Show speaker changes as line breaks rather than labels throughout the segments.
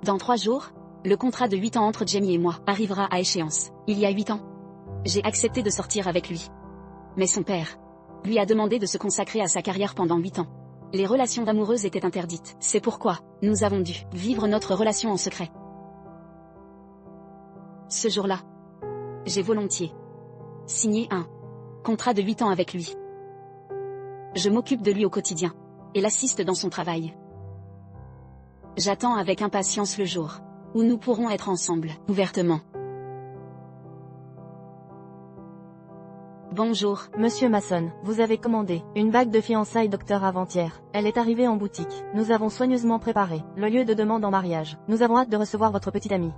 Dans 3 jours, le contrat de 8 ans entre Jamie et moi arrivera à échéance. Il y a 8 ans, j'ai accepté de sortir avec lui. Mais son père lui a demandé de se consacrer à sa carrière pendant 8 ans. Les relations amoureuses étaient interdites. C'est pourquoi nous avons dû vivre notre relation en secret. Ce jour-là, j'ai volontiers signé un contrat de 8 ans avec lui. Je m'occupe de lui au quotidien et l'assiste dans son travail. J'attends avec impatience le jour où nous pourrons être ensemble, ouvertement. Bonjour.
Monsieur Mason, vous avez commandé une bague de fiançailles docteur avant-hier. Elle est arrivée en boutique. Nous avons soigneusement préparé le lieu de demande en mariage. Nous avons hâte de recevoir votre petite amie.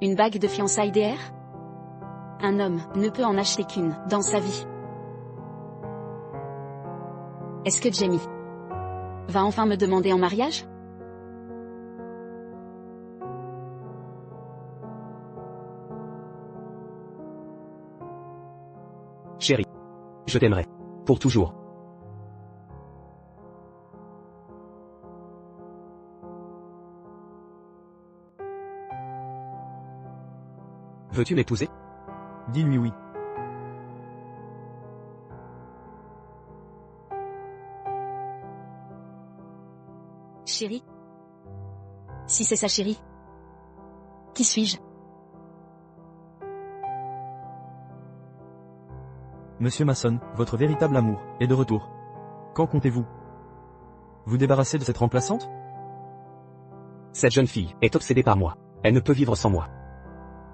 Une bague de fiançailles DR? Un homme ne peut en acheter qu'une dans sa vie. Est-ce que Jamie va enfin me demander en mariage?
Chérie, je t'aimerai. Pour toujours. Veux-tu m'épouser?
Dis-lui oui.
Chérie? Si c'est sa chérie, qui suis-je?
Monsieur Mason, votre véritable amour est de retour. Quand comptez-vous vous débarrasser de cette remplaçante?
Cette jeune fille est obsédée par moi. Elle ne peut vivre sans moi.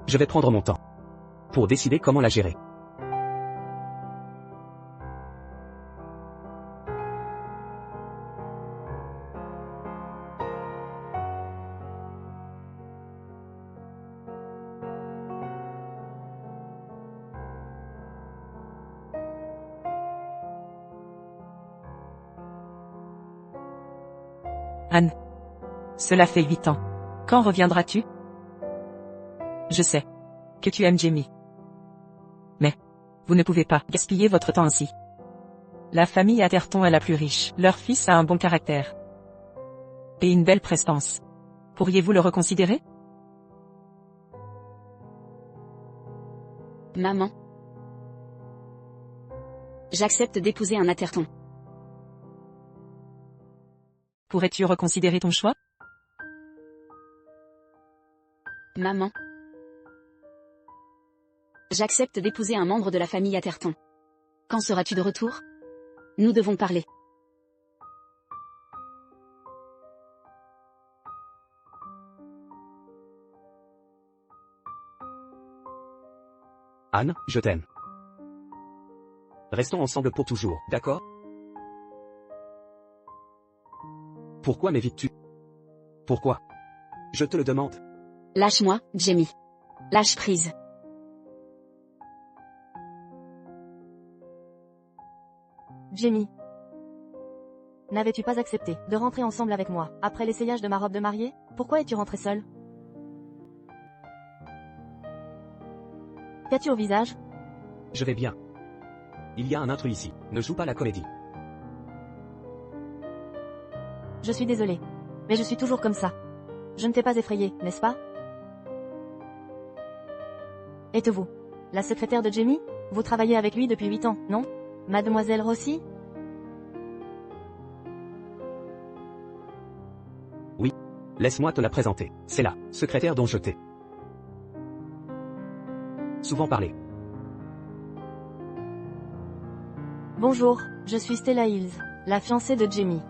Je vais prendre mon temps pour décider comment la gérer.
Anne. Cela fait 8 ans. Quand reviendras-tu? Je sais que tu aimes Jamie. Mais vous ne pouvez pas gaspiller votre temps ainsi. La famille Atherton est la plus riche. Leur fils a un bon caractère et une belle prestance. Pourriez-vous le reconsidérer?
Maman. J'accepte d'épouser un Atherton.
Pourrais-tu reconsidérer ton choix?
Maman. J'accepte d'épouser un membre de la famille Atherton. Quand seras-tu de retour? Nous devons parler.
Anne, je t'aime. Restons ensemble pour toujours, d'accord? Pourquoi m'évites-tu? Pourquoi? Je te le demande.
Lâche-moi, Jamie. Lâche prise.
Jamie. N'avais-tu pas accepté de rentrer ensemble avec moi, après l'essayage de ma robe de mariée? Pourquoi es-tu rentrée seule? Qu'as-tu au visage?
Je vais bien. Il y a un intrus ici. Ne joue pas la comédie.
Je suis désolée. Mais je suis toujours comme ça. Je ne t'ai pas effrayée, n'est-ce pas? Êtes-vous la secrétaire de Jamie? Vous travaillez avec lui depuis 8 ans, non? Mademoiselle Rossi?
Oui. Laisse-moi te la présenter. C'est la secrétaire dont je t'ai souvent parlé.
Bonjour, je suis Stella Hills, la fiancée de Jamie.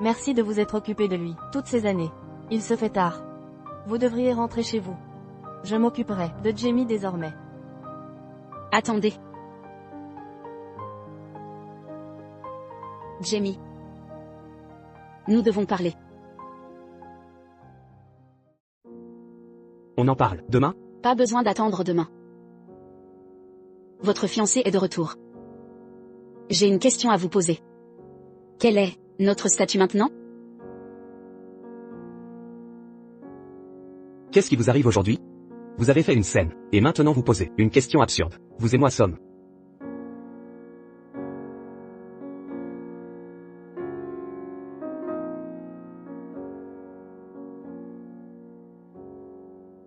Merci de vous être occupé de lui, toutes ces années. Il se fait tard. Vous devriez rentrer chez vous. Je m'occuperai de Jamie désormais.
Attendez. Jamie. Nous devons parler.
On en parle demain?
Pas besoin d'attendre demain. Votre fiancé est de retour. J'ai une question à vous poser. Quel est notre statut maintenant?
Qu'est-ce qui vous arrive aujourd'hui? Vous avez fait une scène, et maintenant vous posez une question absurde. Vous et moi sommes...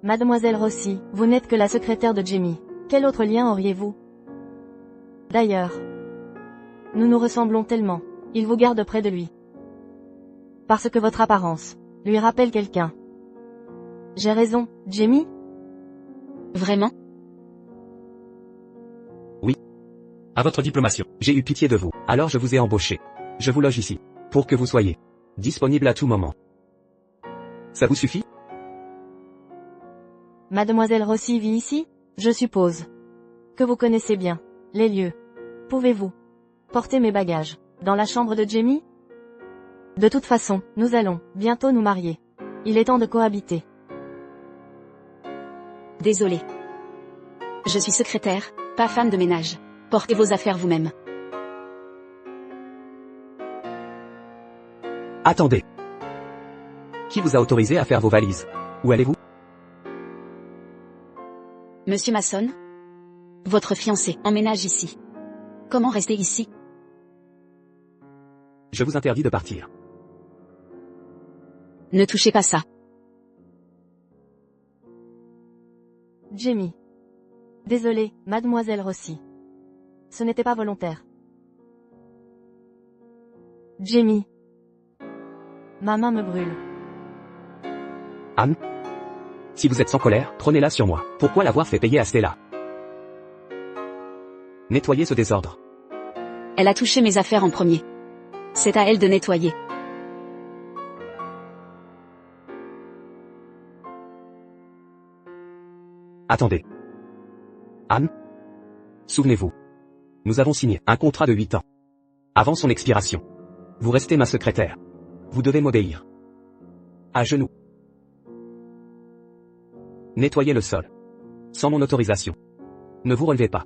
Mademoiselle Rossi, vous n'êtes que la secrétaire de Jamie. Quel autre lien auriez-vous? D'ailleurs, nous nous ressemblons tellement. Il vous garde près de lui. Parce que votre apparence lui rappelle quelqu'un. J'ai raison, Jamie?
Vraiment?
À votre diplomation.
J'ai eu pitié de vous, alors je vous ai embauché. Je vous loge ici, pour que vous soyez disponible à tout moment. Ça vous suffit?
Mademoiselle Rossi vit ici? Je suppose que vous connaissez bien les lieux. Pouvez-vous porter mes bagages dans la chambre de Jamie? De toute façon, nous allons bientôt nous marier. Il est temps de cohabiter.
Désolé. Je suis secrétaire, pas femme de ménage. Portez vos affaires vous-même.
Attendez. Qui vous a autorisé à faire vos valises? Où allez-vous?
Monsieur Masson? Votre fiancé emménage ici. Comment rester ici?
Je vous interdis de partir.
Ne touchez pas ça.
Jamie. Désolé, Mademoiselle Rossi. Ce n'était pas volontaire. Jamie. Ma main me brûle.
Anne? Si vous êtes sans colère, prenez-la sur moi. Pourquoi l'avoir fait payer à Stella? Nettoyez ce désordre.
Elle a touché mes affaires en premier. C'est à elle de nettoyer.
Attendez. Anne? Souvenez-vous. Nous avons signé un contrat de 8 ans. Avant son expiration. Vous restez ma secrétaire. Vous devez m'obéir. À genoux. Nettoyez le sol. Sans mon autorisation. Ne vous relevez pas.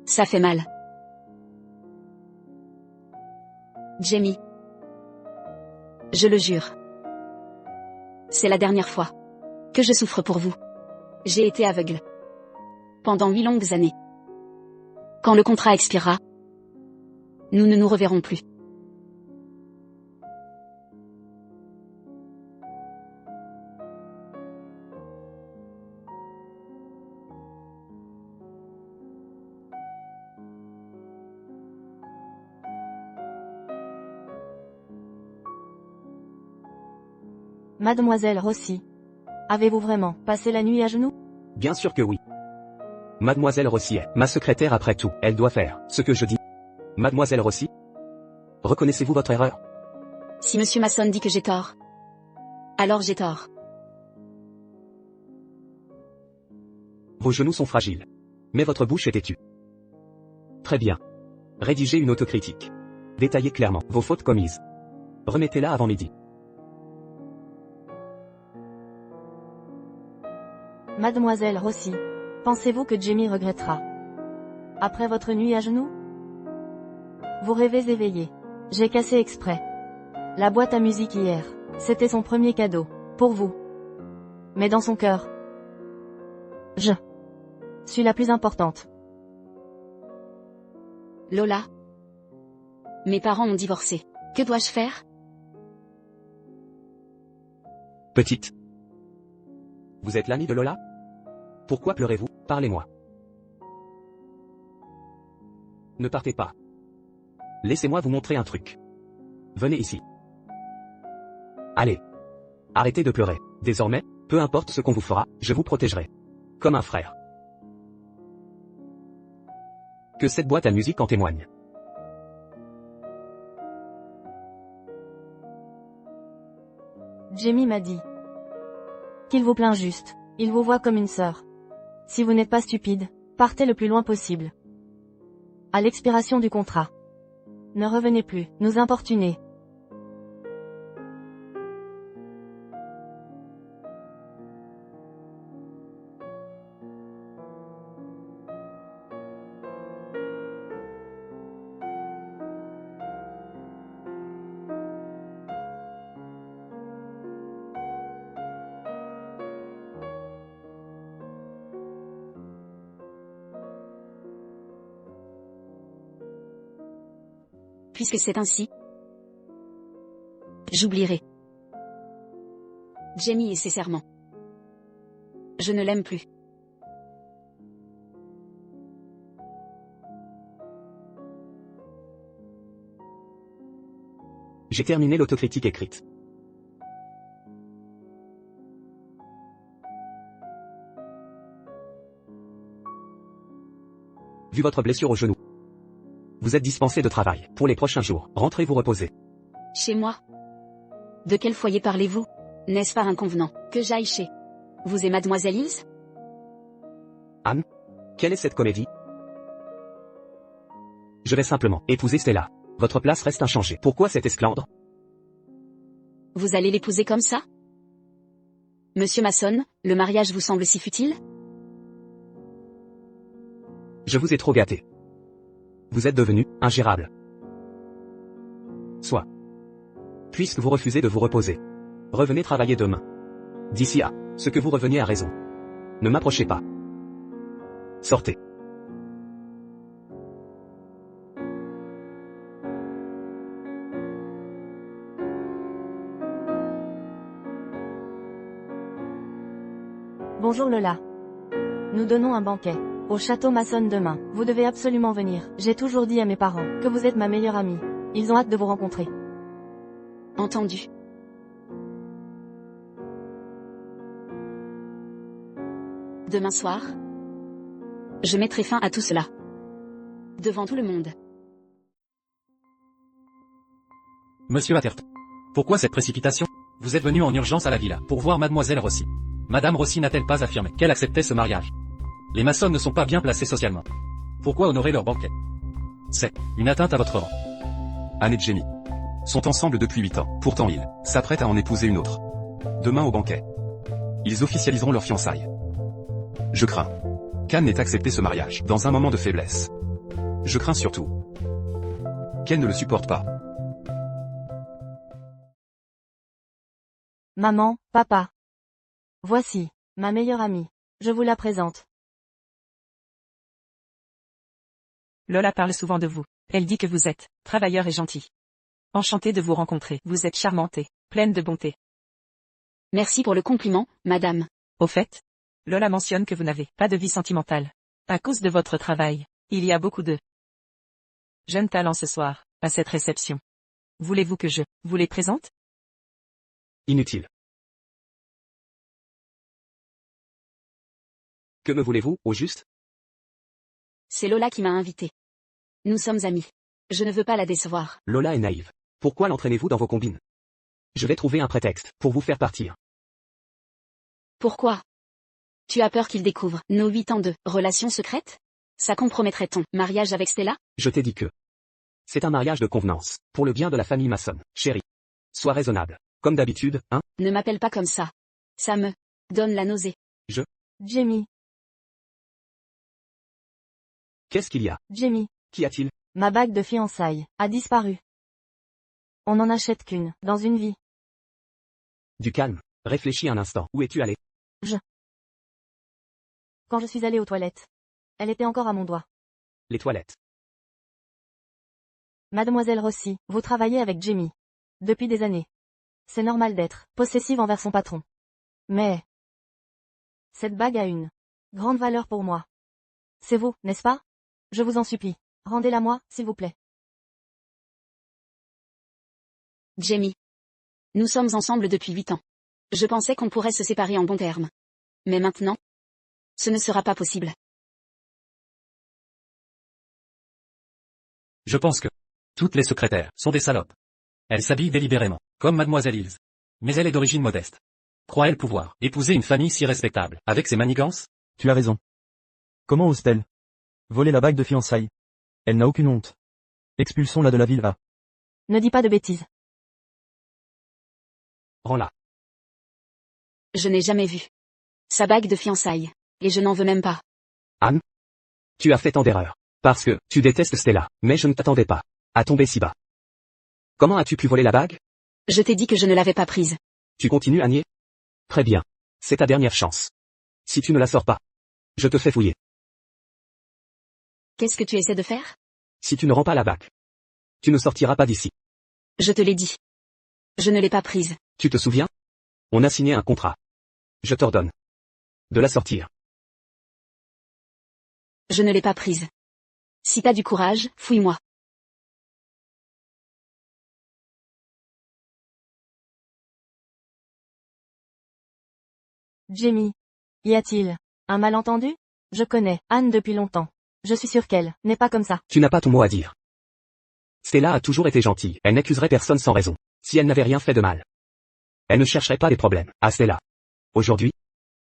Ça fait mal. Jamie. Je le jure. C'est la dernière fois que je souffre pour vous. J'ai été aveugle. Pendant 8 longues années. Quand le contrat expirera, nous ne nous reverrons plus.
Mademoiselle Rossi. Avez-vous vraiment passé la nuit à genoux?
Bien sûr que oui. Mademoiselle Rossi est ma secrétaire après tout. Elle doit faire ce que je dis. Mademoiselle Rossi? Reconnaissez-vous votre erreur?
Si Monsieur Masson dit que j'ai tort, alors j'ai tort.
Vos genoux sont fragiles. Mais votre bouche est têtue. Très bien. Rédigez une autocritique. Détaillez clairement vos fautes commises. Remettez-la avant midi.
Mademoiselle Rossi. Pensez-vous que Jamie regrettera? Après votre nuit à genoux? Vous rêvez éveillé. J'ai cassé exprès la boîte à musique hier. C'était son premier cadeau. Pour vous. Mais dans son cœur, je suis la plus importante.
Lola. Mes parents ont divorcé. Que dois-je faire?
Petite. Vous êtes l'amie de Lola? Pourquoi pleurez-vous? Parlez-moi. Ne partez pas. Laissez-moi vous montrer un truc. Venez ici. Allez. Arrêtez de pleurer. Désormais, peu importe ce qu'on vous fera, je vous protégerai. Comme un frère. Que cette boîte à musique en témoigne.
Jamie m'a dit qu'il vous plaint juste. Il vous voit comme une sœur. Si vous n'êtes pas stupide, partez le plus loin possible. à l'expiration du contrat. Ne revenez plus, nous importuner.
Puisque c'est ainsi, j'oublierai Jamie et ses serments. Je ne l'aime plus.
J'ai terminé l'autocritique écrite. Vu votre blessure au genou, vous êtes dispensé de travail pour les prochains jours. Rentrez vous reposer.
Chez moi? De quel foyer parlez-vous? N'est-ce pas inconvenant que j'aille chez vous et mademoiselle Hills?
Anne, quelle est cette comédie? Je vais simplement épouser Stella. Votre place reste inchangée. Pourquoi cette esclandre?
Vous allez l'épouser comme ça? Monsieur Mason, le mariage vous semble si futile?
Je vous ai trop gâté. Vous êtes devenu ingérable. Soit. Puisque vous refusez de vous reposer, revenez travailler demain. D'ici à ce que vous reveniez à raison. Ne m'approchez pas. Sortez.
Bonjour Lola. Nous donnons un banquet au château Mason demain. Vous devez absolument venir. J'ai toujours dit à mes parents que vous êtes ma meilleure amie. Ils ont hâte de vous rencontrer.
Entendu. Demain soir, je mettrai fin à tout cela. Devant tout le monde.
Monsieur Atherton. Pourquoi cette précipitation? Vous êtes venu en urgence à la villa pour voir mademoiselle Rossi. Madame Rossi n'a-t-elle pas affirmé qu'elle acceptait ce mariage? Les maçons ne sont pas bien placés socialement. Pourquoi honorer leur banquet? C'est une atteinte à votre rang.
Anne et Jamie sont ensemble depuis 8 ans. Pourtant ils s'apprêtent à en épouser une autre. Demain au banquet, ils officialiseront leur fiançailles. Je crains qu'Anne n'ait accepté ce mariage dans un moment de faiblesse. Je crains surtout qu'elle ne le supporte pas.
Maman, papa. Voici ma meilleure amie. Je vous la présente.
Lola parle souvent de vous. Elle dit que vous êtes travailleur et gentil. Enchantée de vous rencontrer. Vous êtes charmante et pleine de bonté.
Merci pour le compliment, madame.
Au fait, Lola mentionne que vous n'avez pas de vie sentimentale. À cause de votre travail, il y a beaucoup de jeunes talents ce soir, à cette réception. Voulez-vous que je vous les présente?
Inutile. Que me voulez-vous, au juste?
C'est Lola qui m'a invité. Nous sommes amis. Je ne veux pas la décevoir.
Lola est naïve. Pourquoi l'entraînez-vous dans vos combines? Je vais trouver un prétexte pour vous faire partir.
Pourquoi? Tu as peur qu'il découvre nos 8 ans de relation secrète? Ça compromettrait ton mariage avec Stella?
Je t'ai dit que c'est un mariage de convenance, pour le bien de la famille Mason. Chérie, sois raisonnable. Comme d'habitude, hein?
Ne m'appelle pas comme ça. Ça me donne la nausée.
Jamie,
Qu'est-ce qu'il y a?
Jamie,
Qu'y a-t-il?
ma bague de fiançailles a disparu. On n'en achète qu'une, dans une vie.
Du calme. Réfléchis un instant. Où es-tu allé?
Quand je suis allée aux toilettes, elle était encore à mon doigt.
Les toilettes.
Mademoiselle Rossi, vous travaillez avec Jamie. Depuis des années. C'est normal d'être possessive envers son patron. Mais cette bague a une grande valeur pour moi. C'est vous, n'est-ce pas? Je vous en supplie. Rendez-la moi, s'il vous plaît.
Jamie. Nous sommes ensemble depuis 8 ans. Je pensais qu'on pourrait se séparer en bons termes. Mais maintenant, ce ne sera pas possible.
Je pense que toutes les secrétaires sont des salopes. Elles s'habillent délibérément, comme mademoiselle Hills. Mais elle est d'origine modeste. Croit-elle pouvoir épouser une famille si respectable, avec ses manigances?
Tu as raison. Comment ose-t-elle voler la bague de fiançailles? Elle n'a aucune honte. Expulsons-la de la villa.
Ne dis pas de bêtises.
Rends-la.
Je n'ai jamais vu sa bague de fiançailles. Et je n'en veux même pas.
Anne, tu as fait tant d'erreurs. Parce que, tu détestes Stella, mais je ne t'attendais pas à tomber si bas. Comment as-tu pu voler la bague?
Je t'ai dit que je ne l'avais pas prise.
Tu continues à nier? Très bien. C'est ta dernière chance. Si tu ne la sors pas, je te fais fouiller.
Qu'est-ce que tu essaies de faire?
Si tu ne rends pas la bague, tu ne sortiras pas d'ici.
Je te l'ai dit. Je ne l'ai pas prise.
Tu te souviens? On a signé un contrat. Je t'ordonne de la sortir.
Je ne l'ai pas prise. Si t'as du courage, fouille-moi.
Jamie. Y a-t-il un malentendu? Je connais Anne depuis longtemps. Je suis sûre qu'elle n'est pas comme ça.
Tu n'as pas ton mot à dire. Stella a toujours été gentille. Elle n'accuserait personne sans raison. Si elle n'avait rien fait de mal, elle ne chercherait pas les problèmes. À Stella. Aujourd'hui,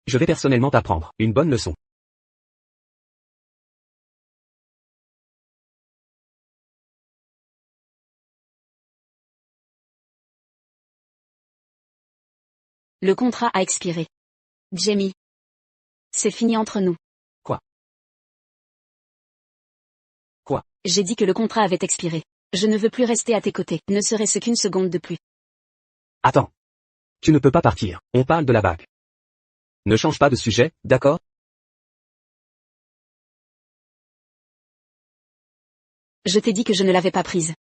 je vais personnellement t'apprendre une bonne leçon.
Le contrat a expiré. Jamie. C'est fini entre nous.
Quoi?
J'ai dit que le contrat avait expiré. Je ne veux plus rester à tes côtés, ne serait-ce qu'une seconde de plus.
Attends. Tu ne peux pas partir. On parle de la bague. Ne change pas de sujet, d'accord?
Je t'ai dit que je ne l'avais pas prise.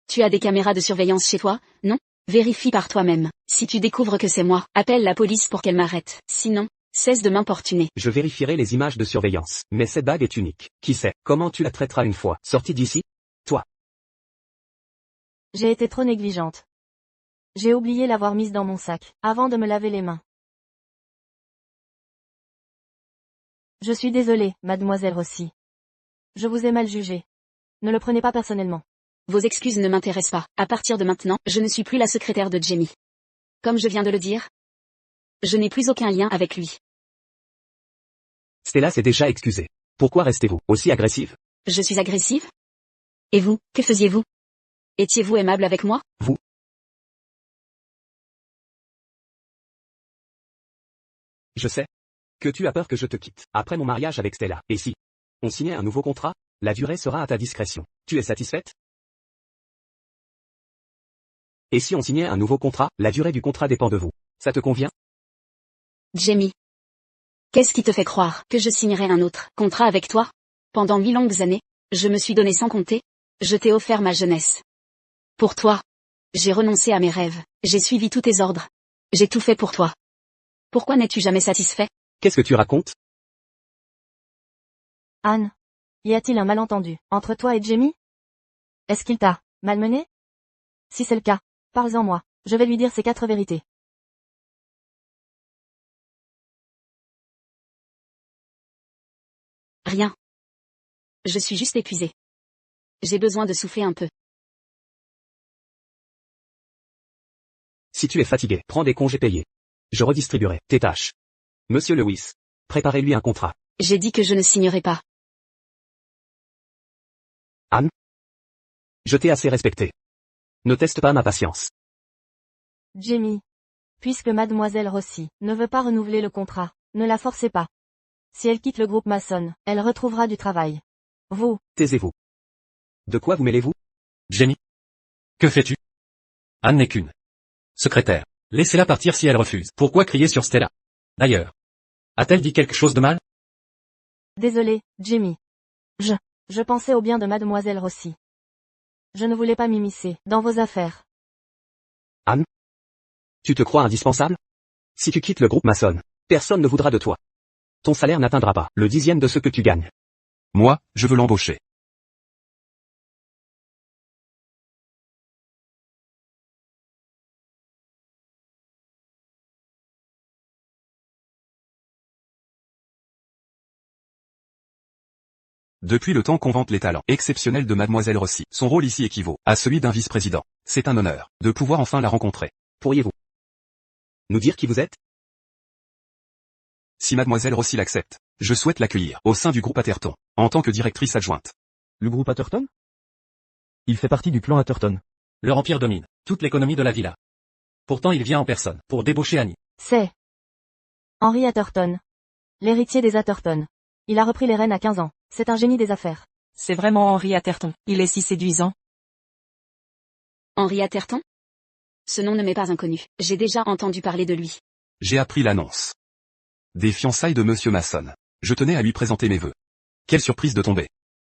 Tu as des caméras de surveillance chez toi, non? Vérifie par toi-même. Si tu découvres que c'est moi, appelle la police pour qu'elle m'arrête. Sinon, cesse de m'importuner.
Je vérifierai les images de surveillance. Mais cette bague est unique. Qui sait, comment tu la traiteras une fois sortie d'ici? Toi.
J'ai été trop négligente. J'ai oublié l'avoir mise dans mon sac, avant de me laver les mains. Je suis désolée, mademoiselle Rossi. Je vous ai mal jugé. Ne le prenez pas personnellement.
Vos excuses ne m'intéressent pas. À partir de maintenant, je ne suis plus la secrétaire de Jamie. Comme je viens de le dire, je n'ai plus aucun lien avec lui.
Stella s'est déjà excusée. Pourquoi restez-vous aussi agressive?
Je suis agressive? Et vous, que faisiez-vous? Étiez-vous aimable avec moi?
Vous. Je sais que tu as peur que je te quitte après mon mariage avec Stella. Et si on signait un nouveau contrat, la durée sera à ta discrétion. Tu es satisfaite? Et si on signait un nouveau contrat, la durée du contrat dépend de vous. Ça te convient?
Jamie. Qu'est-ce qui te fait croire que je signerai un autre contrat avec toi? Pendant 8 longues années, je me suis donné sans compter. Je t'ai offert ma jeunesse. Pour toi. J'ai renoncé à mes rêves. J'ai suivi tous tes ordres. J'ai tout fait pour toi. Pourquoi n'es-tu jamais satisfait?
Qu'est-ce que tu racontes?
Anne. Y a-t-il un malentendu entre toi et Jamie? Est-ce qu'il t'a malmené? Si c'est le cas, parle-en-moi. Je vais lui dire ces 4 vérités.
Rien. Je suis juste épuisée. J'ai besoin de souffler un peu.
Si tu es fatigué, prends des congés payés. Je redistribuerai tes tâches. Monsieur Lewis, préparez-lui un contrat.
J'ai dit que je ne signerai pas.
Anne, je t'ai assez respecté. Ne teste pas ma patience.
Jamie. Puisque mademoiselle Rossi ne veut pas renouveler le contrat, ne la forcez pas. Si elle quitte le groupe maçon, elle retrouvera du travail. Vous.
Taisez-vous. De quoi vous mêlez-vous?
Jamie. Que fais-tu? Anne n'est qu'une secrétaire. Laissez-la partir si elle refuse. Pourquoi crier sur Stella? D'ailleurs, a-t-elle dit quelque chose de mal?
Désolé, Jamie. Je pensais au bien de mademoiselle Rossi. Je ne voulais pas m'immiscer dans vos affaires.
Anne, tu te crois indispensable? Si tu quittes le groupe maçon, personne ne voudra de toi. Ton salaire n'atteindra pas le 10e de ce que tu gagnes.
Moi, je veux l'embaucher. Depuis le temps qu'on vante les talents exceptionnels de Mademoiselle Rossi, son rôle ici équivaut à celui d'un vice-président. C'est un honneur de pouvoir enfin la rencontrer.
Pourriez-vous nous dire qui vous êtes?
Si Mademoiselle Rossi l'accepte, je souhaite l'accueillir au sein du groupe Atherton, en tant que directrice adjointe.
Le groupe Atherton? Il fait partie du clan Atherton.
Leur empire domine toute l'économie de la villa. Pourtant il vient en personne pour débaucher Annie.
C'est Henry Atherton, l'héritier des Atherton. Il a repris les rênes à 15 ans. C'est un génie des affaires.
C'est vraiment Henry Atherton. Il est si séduisant.
Henry Atherton? Ce nom ne m'est pas inconnu. J'ai déjà entendu parler de lui.
J'ai appris l'annonce. Des fiançailles de Monsieur Mason. Je tenais à lui présenter mes vœux. Quelle surprise de tomber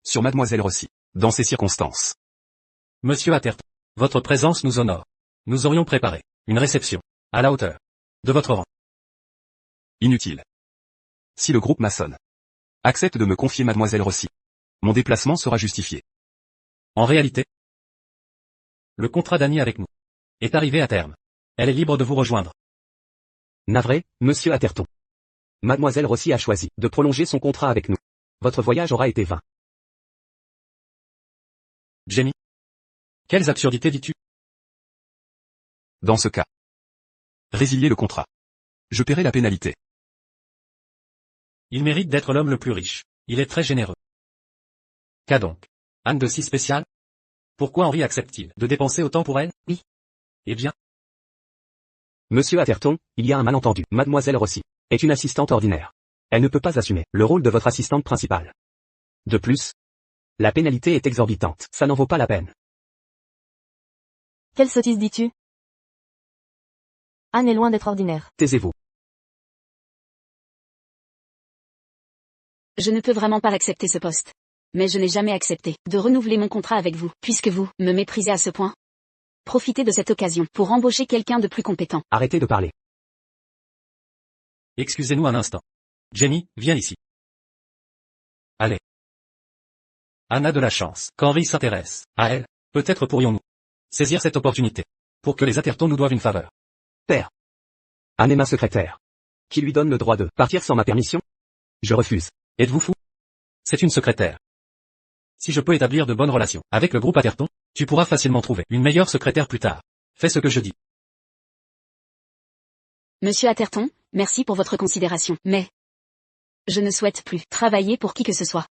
sur Mademoiselle Rossi, dans ces circonstances.
Monsieur Atherton, votre présence nous honore. Nous aurions préparé une réception à la hauteur de votre rang.
Inutile. Si le groupe Mason accepte de me confier Mademoiselle Rossi, mon déplacement sera justifié.
En réalité, le contrat d'Annie avec nous est arrivé à terme. Elle est libre de vous rejoindre.
Navré, monsieur Atherton. Mademoiselle Rossi a choisi de prolonger son contrat avec nous. Votre voyage aura été vain.
Jamie, quelles absurdités dis-tu?
Dans ce cas, résiliez le contrat. Je paierai la pénalité.
Il mérite d'être l'homme le plus riche. Il est très généreux. Qu'a donc Anne de si spécial? Pourquoi Henri accepte-t-il de dépenser autant pour elle?
Oui.
Eh bien,
Monsieur Atherton, il y a un malentendu. Mademoiselle Rossi est une assistante ordinaire. Elle ne peut pas assumer le rôle de votre assistante principale. De plus, la pénalité est exorbitante. Ça n'en vaut pas la peine.
Quelle sottise dis-tu? Anne est loin d'être ordinaire.
Taisez-vous.
Je ne peux vraiment pas accepter ce poste. Mais je n'ai jamais accepté de renouveler mon contrat avec vous, puisque vous me méprisez à ce point. Profitez de cette occasion pour embaucher quelqu'un de plus compétent.
Arrêtez de parler.
excusez-nous un instant. Jamie, viens ici. Allez. Anne a de la chance qu'Henri s'intéresse à elle. Peut-être pourrions-nous saisir cette opportunité pour que les Atherton nous doivent une faveur.
Père. Anne est ma secrétaire. Qui lui donne le droit de partir sans ma permission? Je refuse.
Êtes-vous fou? C'est une secrétaire. Si je peux établir de bonnes relations avec le groupe Atherton, tu pourras facilement trouver une meilleure secrétaire plus tard. Fais ce que je dis.
Monsieur Atherton, merci pour votre considération, mais je ne souhaite plus travailler pour qui que ce soit.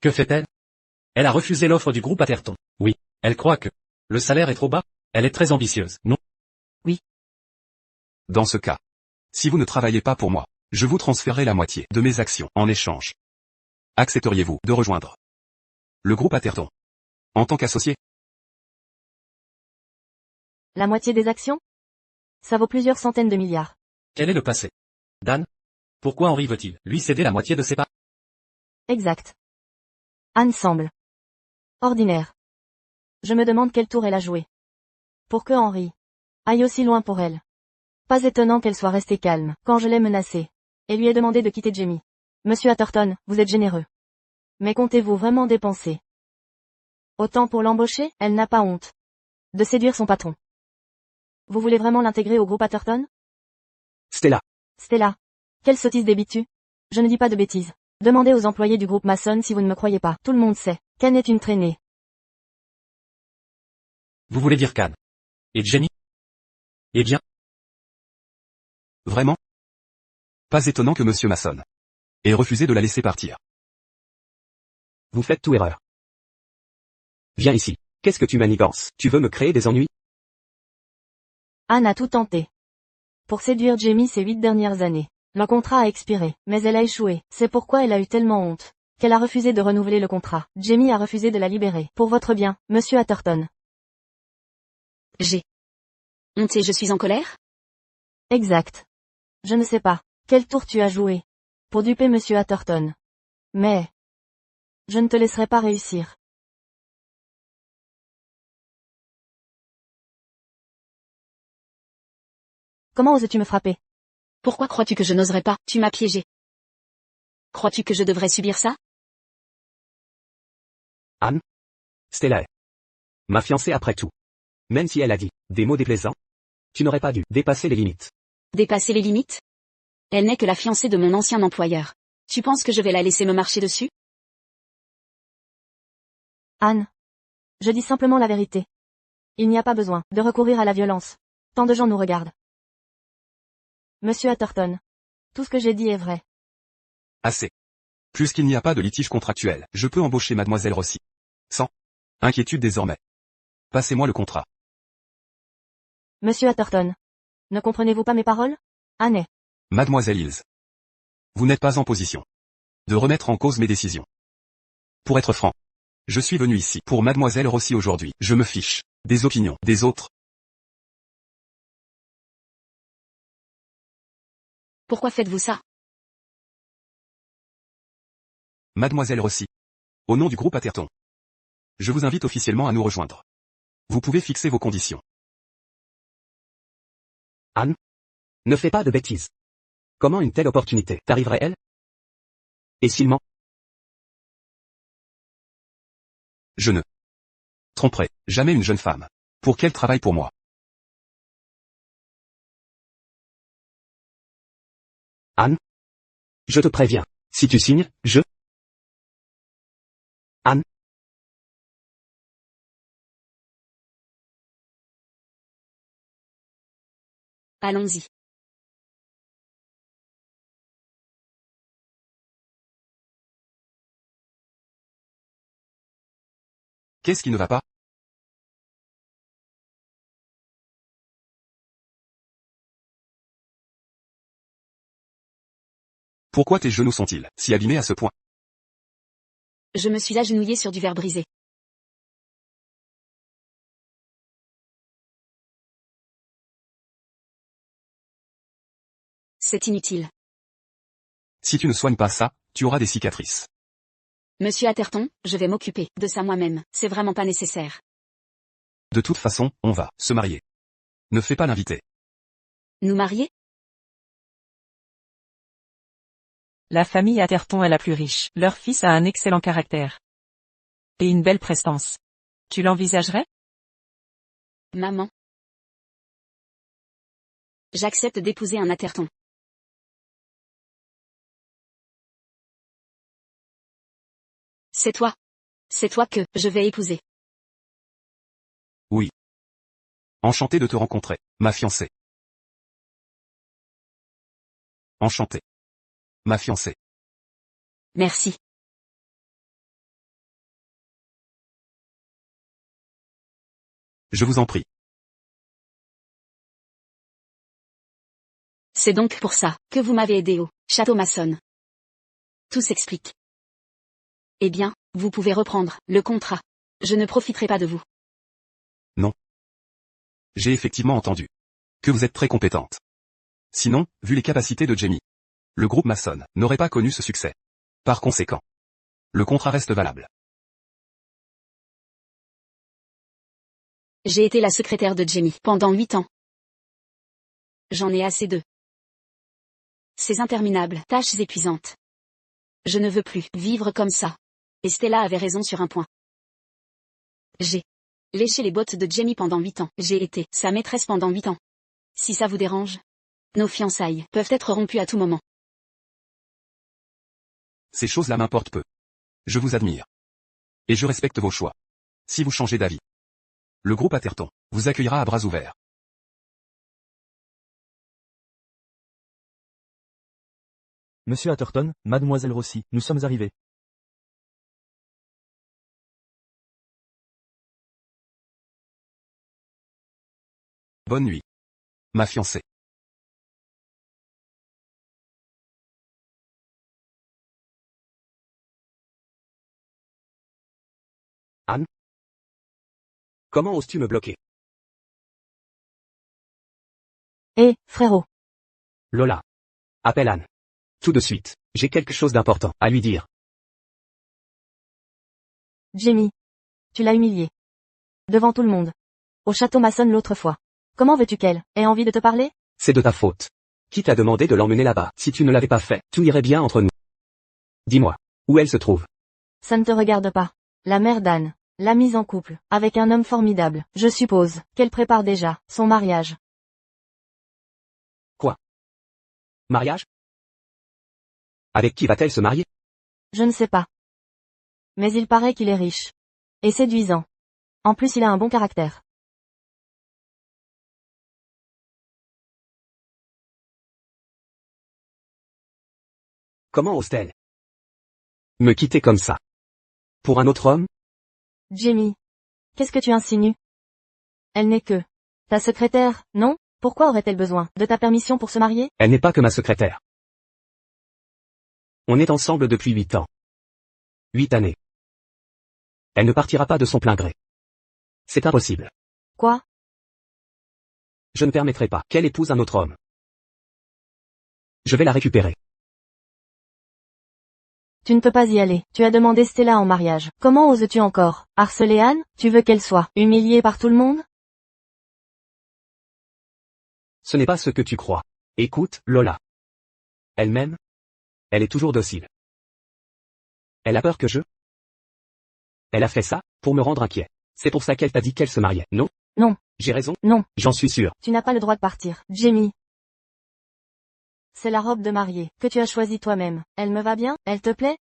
Que fait-elle? Elle a refusé l'offre du groupe Atherton. Oui, elle croit que le salaire est trop bas. Elle est très ambitieuse, non?
Dans ce cas, si vous ne travaillez pas pour moi, je vous transférerai la moitié de mes actions en échange. Accepteriez-vous de rejoindre le groupe Atherton en tant qu'associé?
La moitié des actions? Ça vaut plusieurs centaines de milliards.
Quel est le passé d'Anne? Pourquoi Henri veut-il lui céder la moitié de ses parts?
Exact. Anne semble ordinaire. Je me demande quel tour elle a joué. Pour que Henri aille aussi loin pour elle. Pas étonnant qu'elle soit restée calme quand je l'ai menacée et lui ai demandé de quitter Jamie. Monsieur Atherton, vous êtes généreux. Mais comptez-vous vraiment dépenser autant pour l'embaucher? Elle n'a pas honte de séduire son patron. Vous voulez vraiment l'intégrer au groupe Atherton?
Stella.
Stella. Quelle sottise débites-tu? Je ne dis pas de bêtises. Demandez aux employés du groupe Mason si vous ne me croyez pas. Tout le monde sait qu'Anne est une traînée.
Vous voulez dire qu'Anne et Jamie? Eh bien,
Vraiment? Pas étonnant que Monsieur Mason ait refusé de la laisser partir.
Vous faites tout erreur. Viens ici. Qu'est-ce que tu manigances? Tu veux me créer des ennuis?
Anne a tout tenté pour séduire Jamie ces 8 dernières années. Le contrat a expiré, mais elle a échoué. C'est pourquoi elle a eu tellement honte qu'elle a refusé de renouveler le contrat. Jamie a refusé de la libérer. Pour votre bien, Monsieur Atherton.
J'ai honte et je suis en colère?
Exact. Je ne sais pas quel tour tu as joué pour duper Monsieur Atherton. Mais je ne te laisserai pas réussir. Comment oses-tu me frapper?
Pourquoi crois-tu que je n'oserais pas? Tu m'as piégé. Crois-tu que je devrais subir ça?
Anne? Stella est ma fiancée après tout. Même si elle a dit des mots déplaisants, tu n'aurais pas dû dépasser les limites.
Dépasser les limites? Elle n'est que la fiancée de mon ancien employeur. Tu penses que je vais la laisser me marcher dessus?
Anne. Je dis simplement la vérité. Il n'y a pas besoin de recourir à la violence. Tant de gens nous regardent. Monsieur Atherton. Tout ce que j'ai dit est vrai.
Assez. Puisqu'il n'y a pas de litige contractuel, je peux embaucher mademoiselle Rossi. Sans inquiétude désormais. Passez-moi le contrat.
Monsieur Atherton. Ne comprenez-vous pas mes paroles? Anne.
Mademoiselle Hills. Vous n'êtes pas en position de remettre en cause mes décisions. Pour être franc, je suis venu ici pour mademoiselle Rossi aujourd'hui. Je me fiche des opinions des autres.
Pourquoi faites-vous ça?
Mademoiselle Rossi. Au nom du groupe Atherton. Je vous invite officiellement à nous rejoindre. Vous pouvez fixer vos conditions.
Anne? Ne fais pas de bêtises. Comment une telle opportunité t'arriverait-elle? Et s'il ment?
Je ne tromperai jamais une jeune femme. Pour qu'elle travaille pour moi.
Anne? Je te préviens. Si tu signes, je... Anne?
Allons-y.
Qu'est-ce qui ne va pas? Pourquoi tes genoux sont-ils si abîmés à ce point?
Je me suis agenouillée sur du verre brisé. C'est inutile.
Si tu ne soignes pas ça, tu auras des cicatrices.
Monsieur Atherton, je vais m'occuper de ça moi-même. C'est vraiment pas nécessaire.
De toute façon, on va se marier. Ne fais pas l'invité.
Nous marier?
La famille Atherton est la plus riche. Leur fils a un excellent caractère. Et une belle prestance. Tu l'envisagerais?
Maman. J'accepte d'épouser un Atherton. C'est toi. C'est toi que je vais épouser.
Oui. Enchanté de te rencontrer, ma fiancée. Enchanté. Ma fiancée.
Merci.
Je vous en prie.
C'est donc pour ça que vous m'avez aidé au Château Masson. Tout s'explique. Eh bien, vous pouvez reprendre le contrat. Je ne profiterai pas de vous.
Non. J'ai effectivement entendu que vous êtes très compétente. Sinon, vu les capacités de Jamie, le groupe Masson n'aurait pas connu ce succès. Par conséquent, le contrat reste valable.
J'ai été la secrétaire de Jamie pendant 8 ans. J'en ai assez d'eux. Ces interminables tâches épuisantes. Je ne veux plus vivre comme ça. Et Stella avait raison sur un point. J'ai léché les bottes de Jamie pendant 8 ans. J'ai été sa maîtresse pendant 8 ans. Si ça vous dérange, nos fiançailles peuvent être rompues à tout moment.
Ces choses-là m'importent peu. Je vous admire. Et je respecte vos choix. Si vous changez d'avis, le groupe Atherton vous accueillera à bras ouverts.
Monsieur Atherton, mademoiselle Rossi, nous sommes arrivés.
Bonne nuit. Ma fiancée.
Anne? Comment oses-tu me bloquer?
Hé, frérot.
Lola. Appelle Anne. Tout de suite. J'ai quelque chose d'important à lui dire.
Jamie. Tu l'as humilié. Devant tout le monde. Au château Masson l'autre fois. Comment veux-tu qu'elle ait envie de te parler?
C'est de ta faute. Qui t'a demandé de l'emmener là-bas? Si tu ne l'avais pas fait, tout irait bien entre nous. Dis-moi. Où elle se trouve?
Ça ne te regarde pas. La mère d'Anne l'a mise en couple, avec un homme formidable. Je suppose qu'elle prépare déjà son mariage.
Mariage? Avec qui va-t-elle se marier?
Je ne sais pas. Mais il paraît qu'il est riche. Et séduisant. En plus il a un bon caractère.
Comment ose-t-elle? Me quitter comme ça. Pour un autre homme?
Jamie. Qu'est-ce que tu insinues? Elle n'est que ta secrétaire, non? Pourquoi aurait-elle besoin de ta permission pour se marier?
Elle n'est pas que ma secrétaire. On est ensemble depuis 8 ans. 8 années. Elle ne partira pas de son plein gré. C'est impossible.
Quoi?
Je ne permettrai pas qu'elle épouse un autre homme. Je vais la récupérer.
Tu ne peux pas y aller. Tu as demandé Stella en mariage. Comment oses-tu encore harceler Anne? Tu veux qu'elle soit humiliée par tout le monde?
Ce n'est pas ce que tu crois. Écoute, Lola. Elle m'aime. Elle est toujours docile. Elle a peur que je... Elle a fait ça, pour me rendre inquiet. C'est pour ça qu'elle t'a dit qu'elle se mariait, non?
Non.
J'ai raison?
Non.
J'en suis sûr.
Tu n'as pas le droit de partir. Jamie. C'est la robe de mariée, que tu as choisie toi-même. Elle me va bien? Elle te plaît?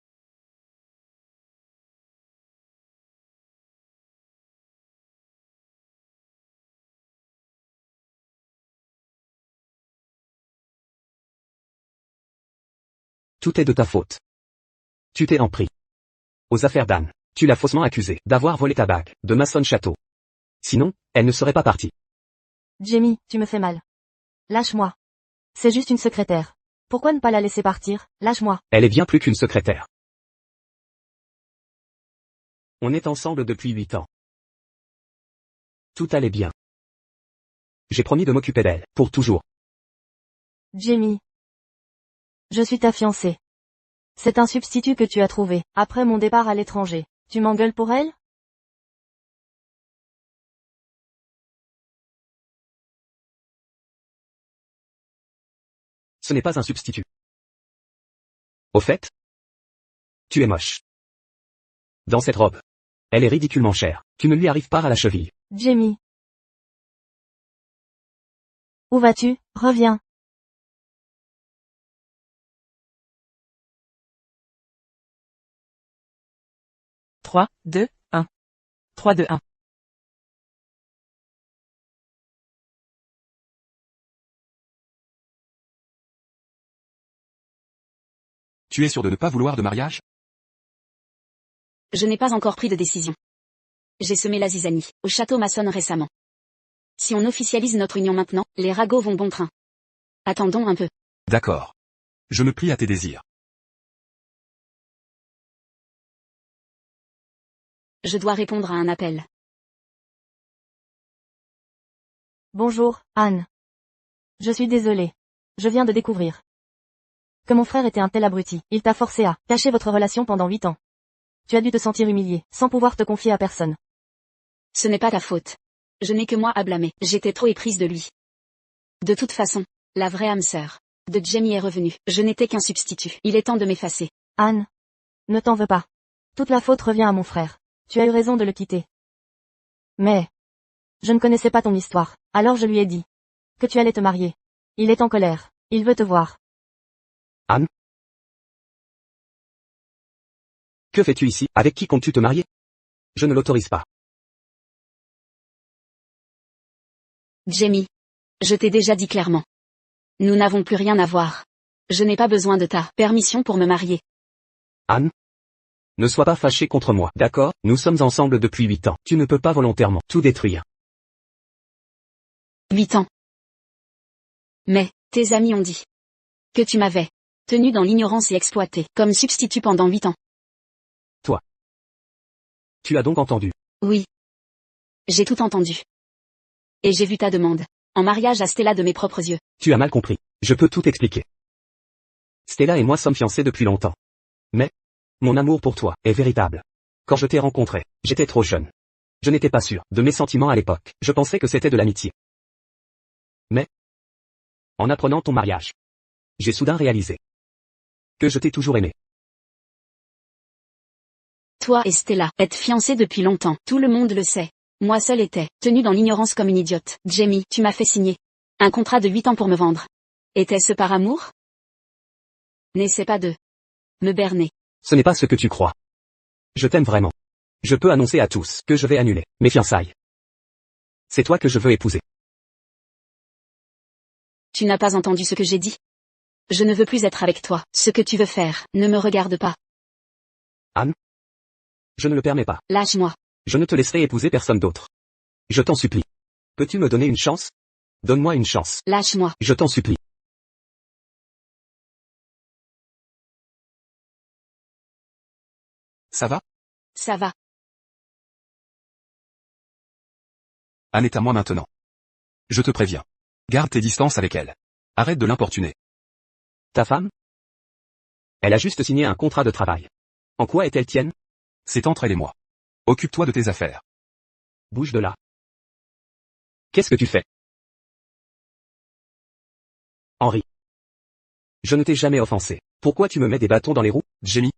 Tout est de ta faute. Tu t'es en pris aux affaires d'Anne. Tu l'as faussement accusée d'avoir volé ta bague de Mason Château. Sinon, elle ne serait pas partie.
Jamie, tu me fais mal. Lâche-moi. C'est juste une secrétaire. Pourquoi ne pas la laisser partir? Lâche-moi.
Elle est bien plus qu'une secrétaire. On est ensemble depuis 8 ans. Tout allait bien. J'ai promis de m'occuper d'elle, pour toujours.
Jamie. Je suis ta fiancée. C'est un substitut que tu as trouvé, après mon départ à l'étranger. Tu m'engueules pour elle?
Ce n'est pas un substitut. Au fait, tu es moche. Dans cette robe. Elle est ridiculement chère. Tu ne lui arrives pas à la cheville.
Jamie. Où vas-tu? Reviens.
Trois, deux, un. 3, 2, 1.
Tu es sûr de ne pas vouloir de mariage?
Je n'ai pas encore pris de décision. J'ai semé la zizanie, au château Mason récemment. Si on officialise notre union maintenant, les ragots vont bon train. Attendons un peu.
D'accord. Je me plie à tes désirs.
Je dois répondre à un appel.
Bonjour, Anne. Je suis désolée. Je viens de découvrir que mon frère était un tel abruti. Il t'a forcé à cacher votre relation pendant 8 ans. Tu as dû te sentir humilié, sans pouvoir te confier à personne.
Ce n'est pas ta faute. Je n'ai que moi à blâmer. J'étais trop éprise de lui. De toute façon, la vraie âme sœur de Jamie est revenue. Je n'étais qu'un substitut. Il est temps de m'effacer.
Anne. Ne t'en veux pas. Toute la faute revient à mon frère. Tu as eu raison de le quitter. Mais je ne connaissais pas ton histoire. Alors je lui ai dit que tu allais te marier. Il est en colère. Il veut te voir.
Anne? Que fais-tu ici? Avec qui comptes-tu te marier? Je ne l'autorise pas.
Jamie. Je t'ai déjà dit clairement. Nous n'avons plus rien à voir. Je n'ai pas besoin de ta permission pour me marier.
Anne? Ne sois pas fâchée contre moi, d'accord? Nous sommes ensemble depuis 8 ans. Tu ne peux pas volontairement tout détruire.
8 ans. Mais, tes amis ont dit que tu m'avais tenu dans l'ignorance et exploité comme substitut pendant 8 ans.
Toi. Tu as donc entendu?
Oui. J'ai tout entendu. Et j'ai vu ta demande en mariage à Stella de mes propres yeux.
Tu as mal compris. Je peux tout expliquer. Stella et moi sommes fiancés depuis longtemps. Mais, mon amour pour toi est véritable. Quand je t'ai rencontré, j'étais trop jeune. Je n'étais pas sûr de mes sentiments à l'époque. Je pensais que c'était de l'amitié. Mais, en apprenant ton mariage, j'ai soudain réalisé que je t'ai toujours aimé.
Toi et Stella êtes fiancés depuis longtemps. Tout le monde le sait. Moi seule étais tenue dans l'ignorance comme une idiote. Jamie, tu m'as fait signer un contrat de 8 ans pour me vendre. Était-ce par amour? N'essaie pas de me berner.
Ce n'est pas ce que tu crois. Je t'aime vraiment. Je peux annoncer à tous que je vais annuler mes fiançailles. C'est toi que je veux épouser.
Tu n'as pas entendu ce que j'ai dit? Je ne veux plus être avec toi. Ce que tu veux faire ne me regarde pas.
Anne? Je ne le permets pas.
Lâche-moi.
Je ne te laisserai épouser personne d'autre. Je t'en supplie. Peux-tu me donner une chance? Donne-moi une chance.
Lâche-moi.
Je t'en supplie.
Ça va?
Ça va.
Anne est à moi maintenant. Je te préviens. Garde tes distances avec elle. Arrête de l'importuner.
Ta femme? Elle a juste signé un contrat de travail. En quoi est-elle tienne?
C'est entre elle et moi. Occupe-toi de tes affaires.
Bouge de là. Qu'est-ce que tu fais? Henri. Je ne t'ai jamais offensé. Pourquoi tu me mets des bâtons dans les roues?
Jamie.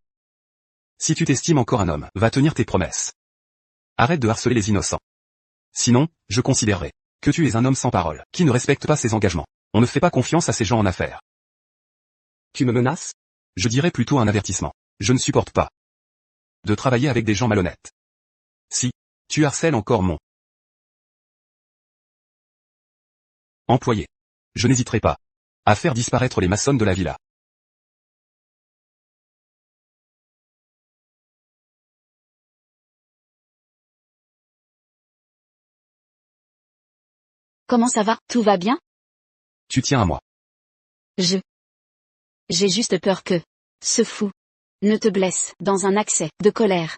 Si tu t'estimes encore un homme, va tenir tes promesses. Arrête de harceler les innocents. Sinon, je considérerai que tu es un homme sans parole, qui ne respecte pas ses engagements. On ne fait pas confiance à ces gens en affaires.
Tu me menaces?
Je dirais plutôt un avertissement. Je ne supporte pas de travailler avec des gens malhonnêtes. Si tu harcèles encore mon employé, je n'hésiterai pas à faire disparaître les maçons de la villa.
Comment ça va? Tout va bien?
Tu tiens à moi.
J'ai juste peur que ce fou ne te blesse dans un accès de colère.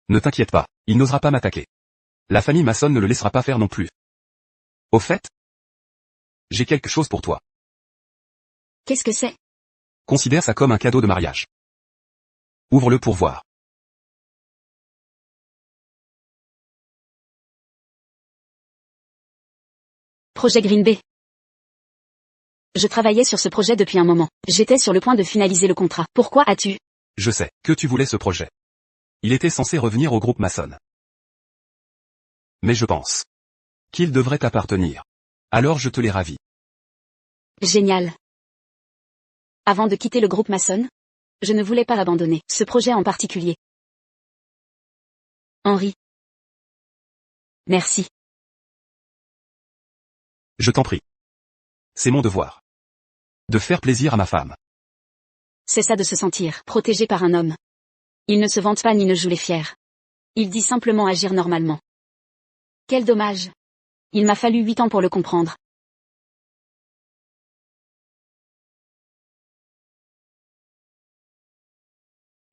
Ne t'inquiète pas, il n'osera pas m'attaquer. La famille maçonne ne le laissera pas faire non plus. Au fait, j'ai quelque chose pour toi.
Qu'est-ce que c'est?
Considère ça comme un cadeau de mariage. Ouvre-le pour voir.
Projet Green Bay. Je travaillais sur ce projet depuis un moment. J'étais sur le point de finaliser le contrat. Pourquoi as-tu?
Je sais que tu voulais ce projet. Il était censé revenir au groupe maçon. Mais je pense qu'il devrait t'appartenir. Alors je te l'ai ravi.
Génial. Avant de quitter le groupe maçon, je ne voulais pas abandonner ce projet en particulier. Henri. Merci.
Je t'en prie. C'est mon devoir. De faire plaisir à ma femme.
C'est ça de se sentir protégé par un homme. Il ne se vante pas ni ne joue les fiers. Il dit simplement agir normalement. Quel dommage. Il m'a fallu 8 ans pour le comprendre.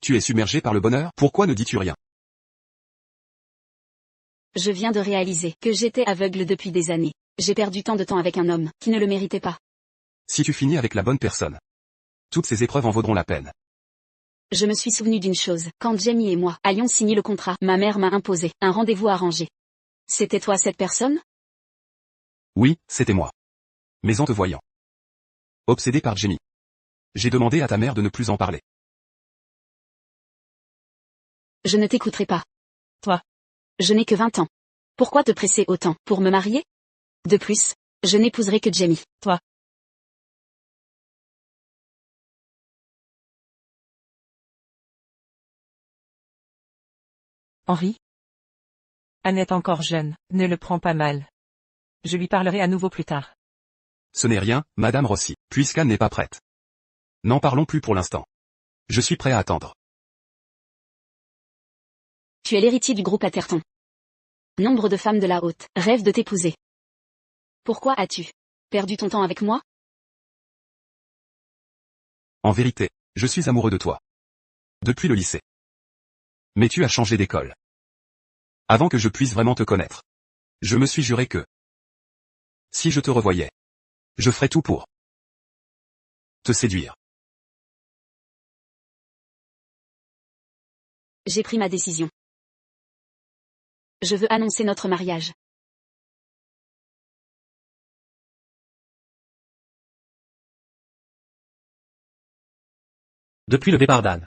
Tu es submergé par le bonheur? Pourquoi ne dis-tu rien?
Je viens de réaliser que j'étais aveugle depuis des années. J'ai perdu tant de temps avec un homme qui ne le méritait pas.
Si tu finis avec la bonne personne, toutes ces épreuves en vaudront la peine.
Je me suis souvenu d'une chose. Quand Jamie et moi allions signer le contrat, ma mère m'a imposé un rendez-vous arrangé. C'était toi cette personne?
Oui, c'était moi. Mais en te voyant obsédé par Jamie, j'ai demandé à ta mère de ne plus en parler.
Je ne t'écouterai pas.
Toi.
Je n'ai que 20 ans. Pourquoi te presser autant pour me marier? De plus, je n'épouserai que Jamie.
Toi. Henri? Anne est encore jeune, ne le prends pas mal. Je lui parlerai à nouveau plus tard.
Ce n'est rien, Madame Rossi, puisqu'Anne n'est pas prête. N'en parlons plus pour l'instant. Je suis prêt à attendre.
Tu es l'héritier du groupe Atherton. Nombre de femmes de la haute rêvent de t'épouser. Pourquoi as-tu perdu ton temps avec moi?
En vérité, je suis amoureux de toi. Depuis le lycée. Mais tu as changé d'école. Avant que je puisse vraiment te connaître, je me suis juré que si je te revoyais, je ferais tout pour te séduire.
J'ai pris ma décision. Je veux annoncer notre mariage.
Depuis le départ d'Anne,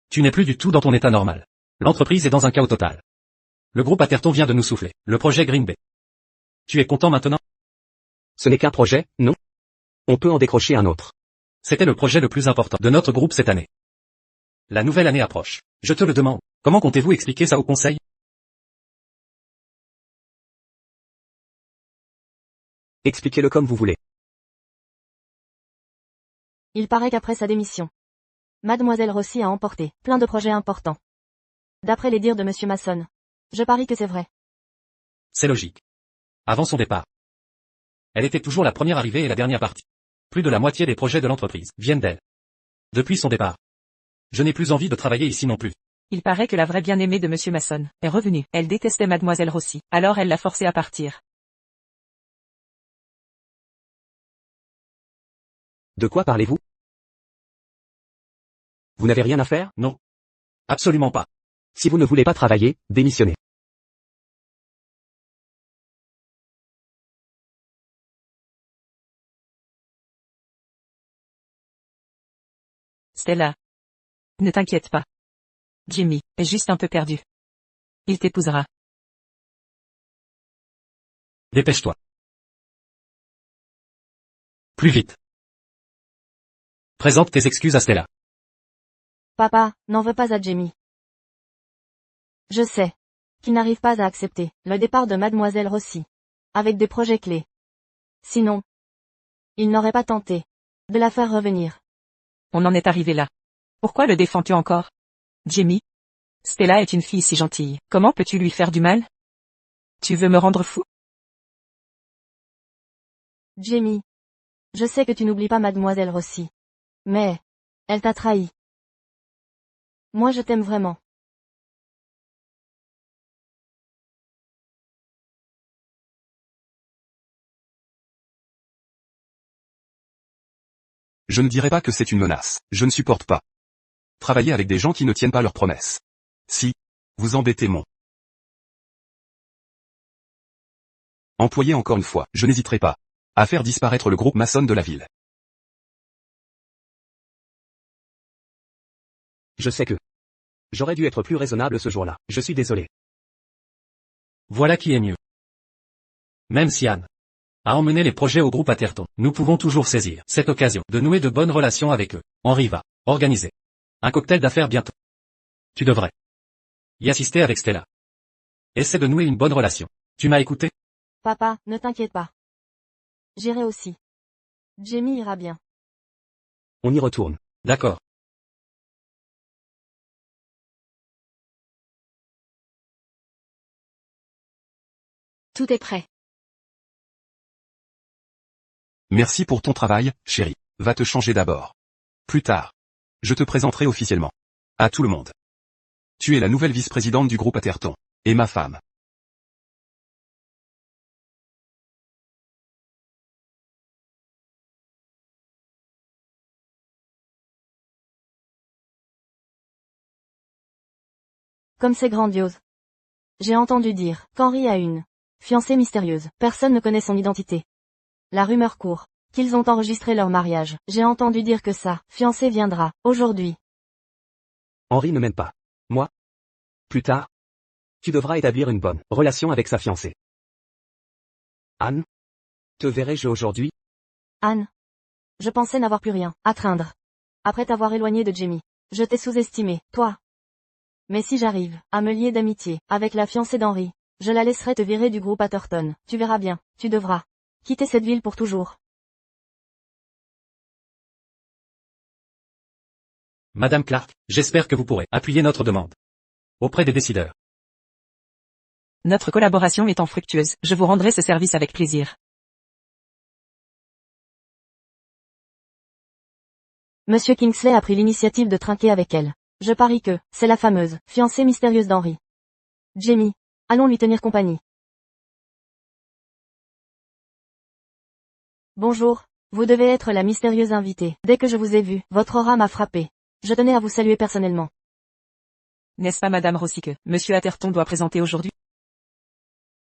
tu n'es plus du tout dans ton état normal. L'entreprise est dans un chaos total. Le groupe Atherton vient de nous souffler. Le projet Green Bay. Tu es content maintenant?
Ce n'est qu'un projet, non? On peut en décrocher un autre.
C'était le projet le plus important de notre groupe cette année. La nouvelle année approche. Je te le demande. Comment comptez-vous expliquer ça au conseil?
Expliquez-le comme vous voulez.
Il paraît qu'après sa démission, Mademoiselle Rossi a emporté plein de projets importants. D'après les dires de Monsieur Masson. Je parie que c'est vrai.
C'est logique. Avant son départ, elle était toujours la première arrivée et la dernière partie. Plus de la moitié des projets de l'entreprise viennent d'elle. Depuis son départ, je n'ai plus envie de travailler ici non plus.
Il paraît que la vraie bien-aimée de Monsieur Masson est revenue. Elle détestait Mademoiselle Rossi, alors elle l'a forcée à partir.
De quoi parlez-vous? Vous n'avez rien à faire?
Non. Absolument pas.
Si vous ne voulez pas travailler, démissionnez.
Stella. Ne t'inquiète pas. Jimmy est juste un peu perdu. Il t'épousera.
Dépêche-toi. Plus vite. Présente tes excuses à Stella.
Papa, n'en veux pas à Jamie. Je sais qu'il n'arrive pas à accepter le départ de Mademoiselle Rossi. Avec des projets clés. Sinon, il n'aurait pas tenté de la faire revenir.
On en est arrivé là. Pourquoi le défends-tu encore? Jimmy? Stella est une fille si gentille. Comment peux-tu lui faire du mal? Tu veux me rendre fou?
Jamie. Je sais que tu n'oublies pas Mademoiselle Rossi. Mais, elle t'a trahi. Moi je t'aime vraiment.
Je ne dirais pas que c'est une menace. Je ne supporte pas travailler avec des gens qui ne tiennent pas leurs promesses. Si vous embêtez mon employé encore une fois, je n'hésiterai pas à faire disparaître le groupe maçon de la ville.
Je sais que j'aurais dû être plus raisonnable ce jour-là. Je suis désolé.
Voilà qui est mieux. Même si Anne a emmené les projets au groupe Atherton, nous pouvons toujours saisir cette occasion de nouer de bonnes relations avec eux. Henri va organiser un cocktail d'affaires bientôt. Tu devrais y assister avec Stella. Essaie de nouer une bonne relation. Tu m'as écouté?
Papa, ne t'inquiète pas. J'irai aussi. Jamie ira bien.
On y retourne.
D'accord.
Tout est prêt.
Merci pour ton travail, chérie. Va te changer d'abord. Plus tard, je te présenterai officiellement à tout le monde. Tu es la nouvelle vice-présidente du groupe Atherton. Et ma femme.
Comme c'est grandiose. J'ai entendu dire qu'Henri a une fiancée mystérieuse. Personne ne connaît son identité. La rumeur court qu'ils ont enregistré leur mariage. J'ai entendu dire que sa fiancée viendra aujourd'hui.
Henri ne m'aime pas. Moi? Plus tard, tu devras établir une bonne relation avec sa fiancée. Anne? Te verrai-je aujourd'hui?
Anne. Je pensais n'avoir plus rien à craindre. Après t'avoir éloigné de Jamie. Je t'ai sous-estimé, toi. Mais si j'arrive à me lier d'amitié avec la fiancée d'Henri, je la laisserai te virer du groupe Atherton. Tu verras bien, tu devras quitter cette ville pour toujours.
Madame Clark, j'espère que vous pourrez appuyer notre demande auprès des décideurs.
Notre collaboration étant fructueuse, je vous rendrai ce service avec plaisir.
Monsieur Kingsley a pris l'initiative de trinquer avec elle. Je parie que c'est la fameuse fiancée mystérieuse d'Henri. Jamie, allons lui tenir compagnie. Bonjour, vous devez être la mystérieuse invitée. Dès que je vous ai vu, votre aura m'a frappé. Je tenais à vous saluer personnellement.
N'est-ce pas Madame Rossi que Monsieur Atherton doit présenter aujourd'hui?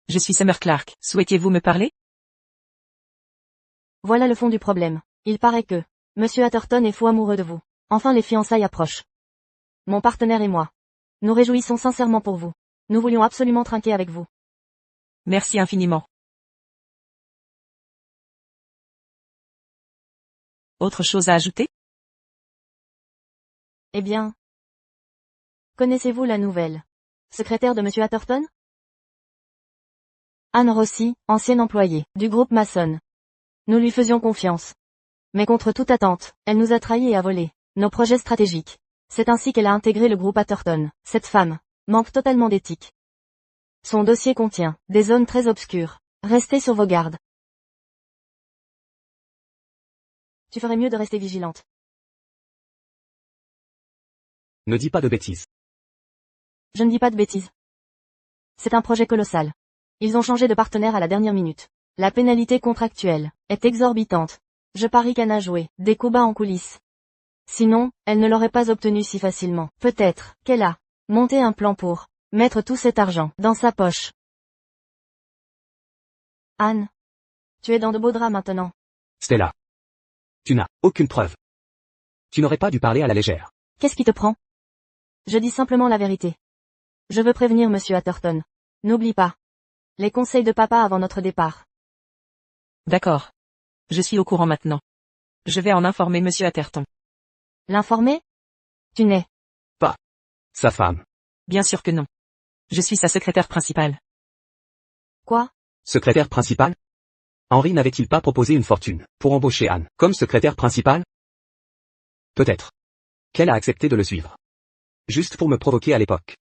Je suis Summer Clark. Souhaitiez-vous me parler?
Voilà le fond du problème. Il paraît que Monsieur Atherton est fou amoureux de vous. Enfin les fiançailles approchent. Mon partenaire et moi. Nous réjouissons sincèrement pour vous. Nous voulions absolument trinquer avec vous.
Merci infiniment. Autre chose à ajouter?
Eh bien. Connaissez-vous la nouvelle secrétaire de Monsieur Atherton? Anne Rossi, ancienne employée du groupe Mason. Nous lui faisions confiance. Mais contre toute attente, elle nous a trahis et a volé Nos projets stratégiques. C'est ainsi qu'elle a intégré le groupe Atherton. Cette femme manque totalement d'éthique. Son dossier contient des zones très obscures. Restez sur vos gardes. Tu ferais mieux de rester vigilante.
Ne dis pas de bêtises.
Je ne dis pas de bêtises. C'est un projet colossal. Ils ont changé de partenaire à la dernière minute. La pénalité contractuelle est exorbitante. Je parie qu'Anne a joué des coups bas en coulisses. Sinon, elle ne l'aurait pas obtenu si facilement. Peut-être qu'elle a monté un plan pour mettre tout cet argent dans sa poche. Anne, tu es dans de beaux draps maintenant.
Stella. Tu n'as aucune preuve. Tu n'aurais pas dû parler à la légère.
Qu'est-ce qui te prend? Je dis simplement la vérité. Je veux prévenir Monsieur Atherton. N'oublie pas les conseils de papa avant notre départ.
D'accord. Je suis au courant maintenant. Je vais en informer Monsieur Atherton.
L'informer? Tu n'es
Sa femme.
Bien sûr que non. Je suis sa secrétaire principale.
quoi?
Secrétaire principal? Henri n'avait-il pas proposé une fortune pour embaucher Anne comme secrétaire principale? Peut-être qu'elle a accepté de le suivre. Juste pour me provoquer à l'époque.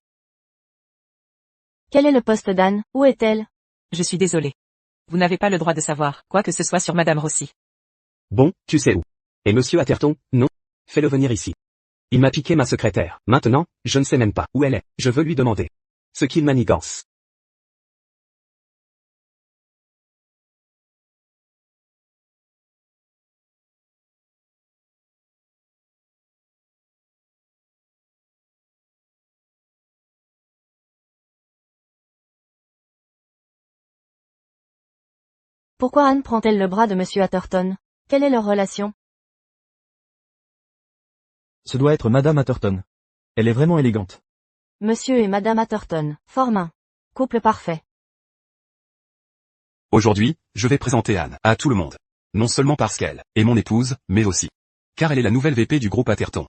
Quel est le poste d'Anne? Où est-elle?
Je suis désolé. Vous n'avez pas le droit de savoir quoi que ce soit sur Madame Rossi.
Bon, tu sais où. Et Monsieur Atherton, non? Fais-le venir ici. Il m'a piqué ma secrétaire. Maintenant, je ne sais même pas où elle est. Je veux lui demander ce qu'il manigance.
Pourquoi Anne prend-elle le bras de Monsieur Atherton? Quelle est leur relation?
Ce doit être Madame Atherton. Elle est vraiment élégante.
Monsieur et Madame Atherton forment un couple parfait.
Aujourd'hui, je vais présenter Anne à tout le monde. Non seulement parce qu'elle est mon épouse, mais aussi car elle est la nouvelle VP du groupe Atherton.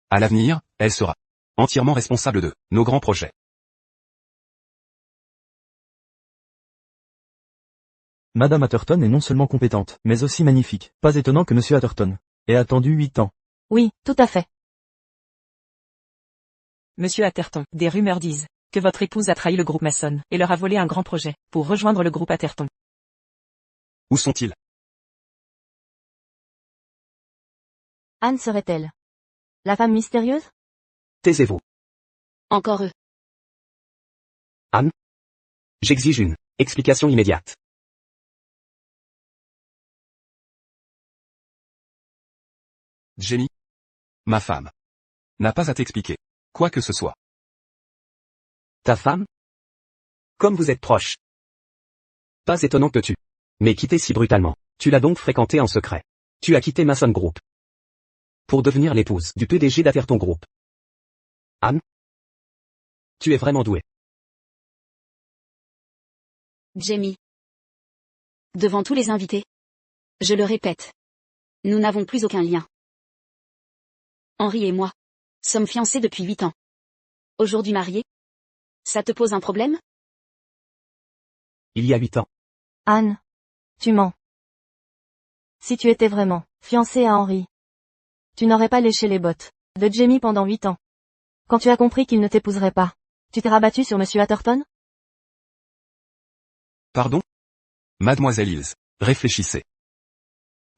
À l'avenir, elle sera entièrement responsable de nos grands projets.
Madame Atherton est non seulement compétente, mais aussi magnifique. Pas étonnant que Monsieur Atherton ait attendu 8 ans.
Oui, tout à fait.
Monsieur Atherton, des rumeurs disent que votre épouse a trahi le groupe Mason et leur a volé un grand projet pour rejoindre le groupe Atherton.
Où sont-ils?
Anne serait-elle la femme mystérieuse?
Taisez-vous.
Encore eux.
J'exige une explication immédiate.
Jamie, ma femme, n'a pas à t'expliquer quoi que ce soit.
Ta femme? Comme vous êtes proches. Pas étonnant que tu m'aies quitté si brutalement. Tu l'as donc fréquenté en secret. Tu as quitté Mason Group pour devenir l'épouse du PDG d'Atherton Group. Anne? Tu es vraiment douée.
Jamie. Devant tous les invités. Je le répète. Nous n'avons plus aucun lien. Henri et moi sommes fiancés depuis 8 ans. Aujourd'hui mariés? Ça te pose un problème?
Il y a 8 ans.
Anne, tu mens. Si tu étais vraiment fiancée à Henri, tu n'aurais pas léché les bottes de Jamie pendant 8 ans. Quand tu as compris qu'il ne t'épouserait pas, tu t'es rabattu sur Monsieur Atherton?
Pardon? Mademoiselle Hills, réfléchissez.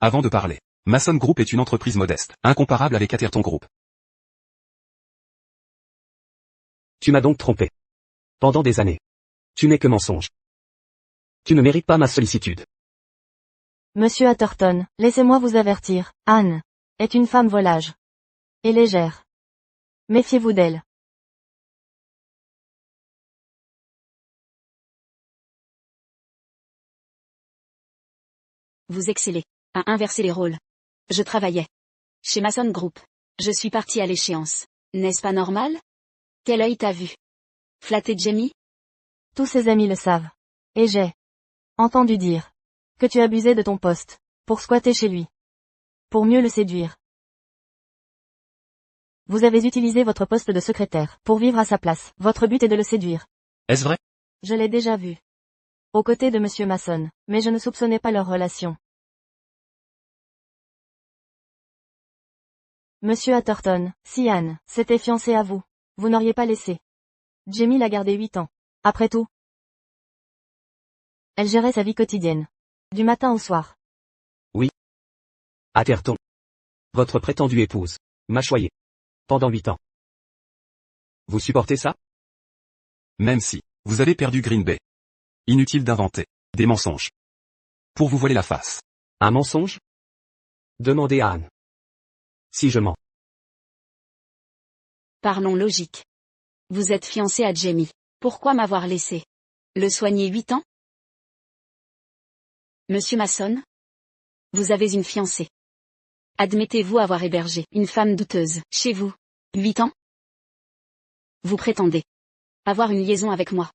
Avant de parler, Mason Group est une entreprise modeste, incomparable avec Atherton Group.
Tu m'as donc trompé. Pendant des années. Tu n'es que mensonge. Tu ne mérites pas ma sollicitude.
Monsieur Atherton, laissez-moi vous avertir, Anne est une femme volage et légère. Méfiez-vous d'elle.
Vous excellez à inverser les rôles. Je travaillais chez Mason Group. Je suis partie à l'échéance. N'est-ce pas normal? Quel œil t'a vu? Flatter Jamie?
Tous ses amis le savent. Et j'ai entendu dire que tu abusais de ton poste pour squatter chez lui. Pour mieux le séduire. Vous avez utilisé votre poste de secrétaire pour vivre à sa place. Votre but est de le séduire.
Est-ce vrai?
Je l'ai déjà vu. Aux côtés de Monsieur Mason, mais je ne soupçonnais pas leur relation. Monsieur Atherton, si Anne s'était fiancée à vous, vous n'auriez pas laissé Jamie la garder 8 ans. Après tout, elle gérait sa vie quotidienne. Du matin au soir.
Atherton. Votre prétendue épouse m'a choyé. Pendant 8 ans. Vous supportez ça?
Même si, vous avez perdu Green Bay. Inutile d'inventer des mensonges pour vous voiler la face.
Un mensonge? Demandez à Anne. Si je mens.
Parlons logique. Vous êtes fiancé à Jamie. Pourquoi m'avoir laissé le soigner 8 ans? Monsieur Mason? Vous avez une fiancée. Admettez-vous avoir hébergé une femme douteuse chez vous 8 ans? Vous prétendez avoir une liaison avec moi.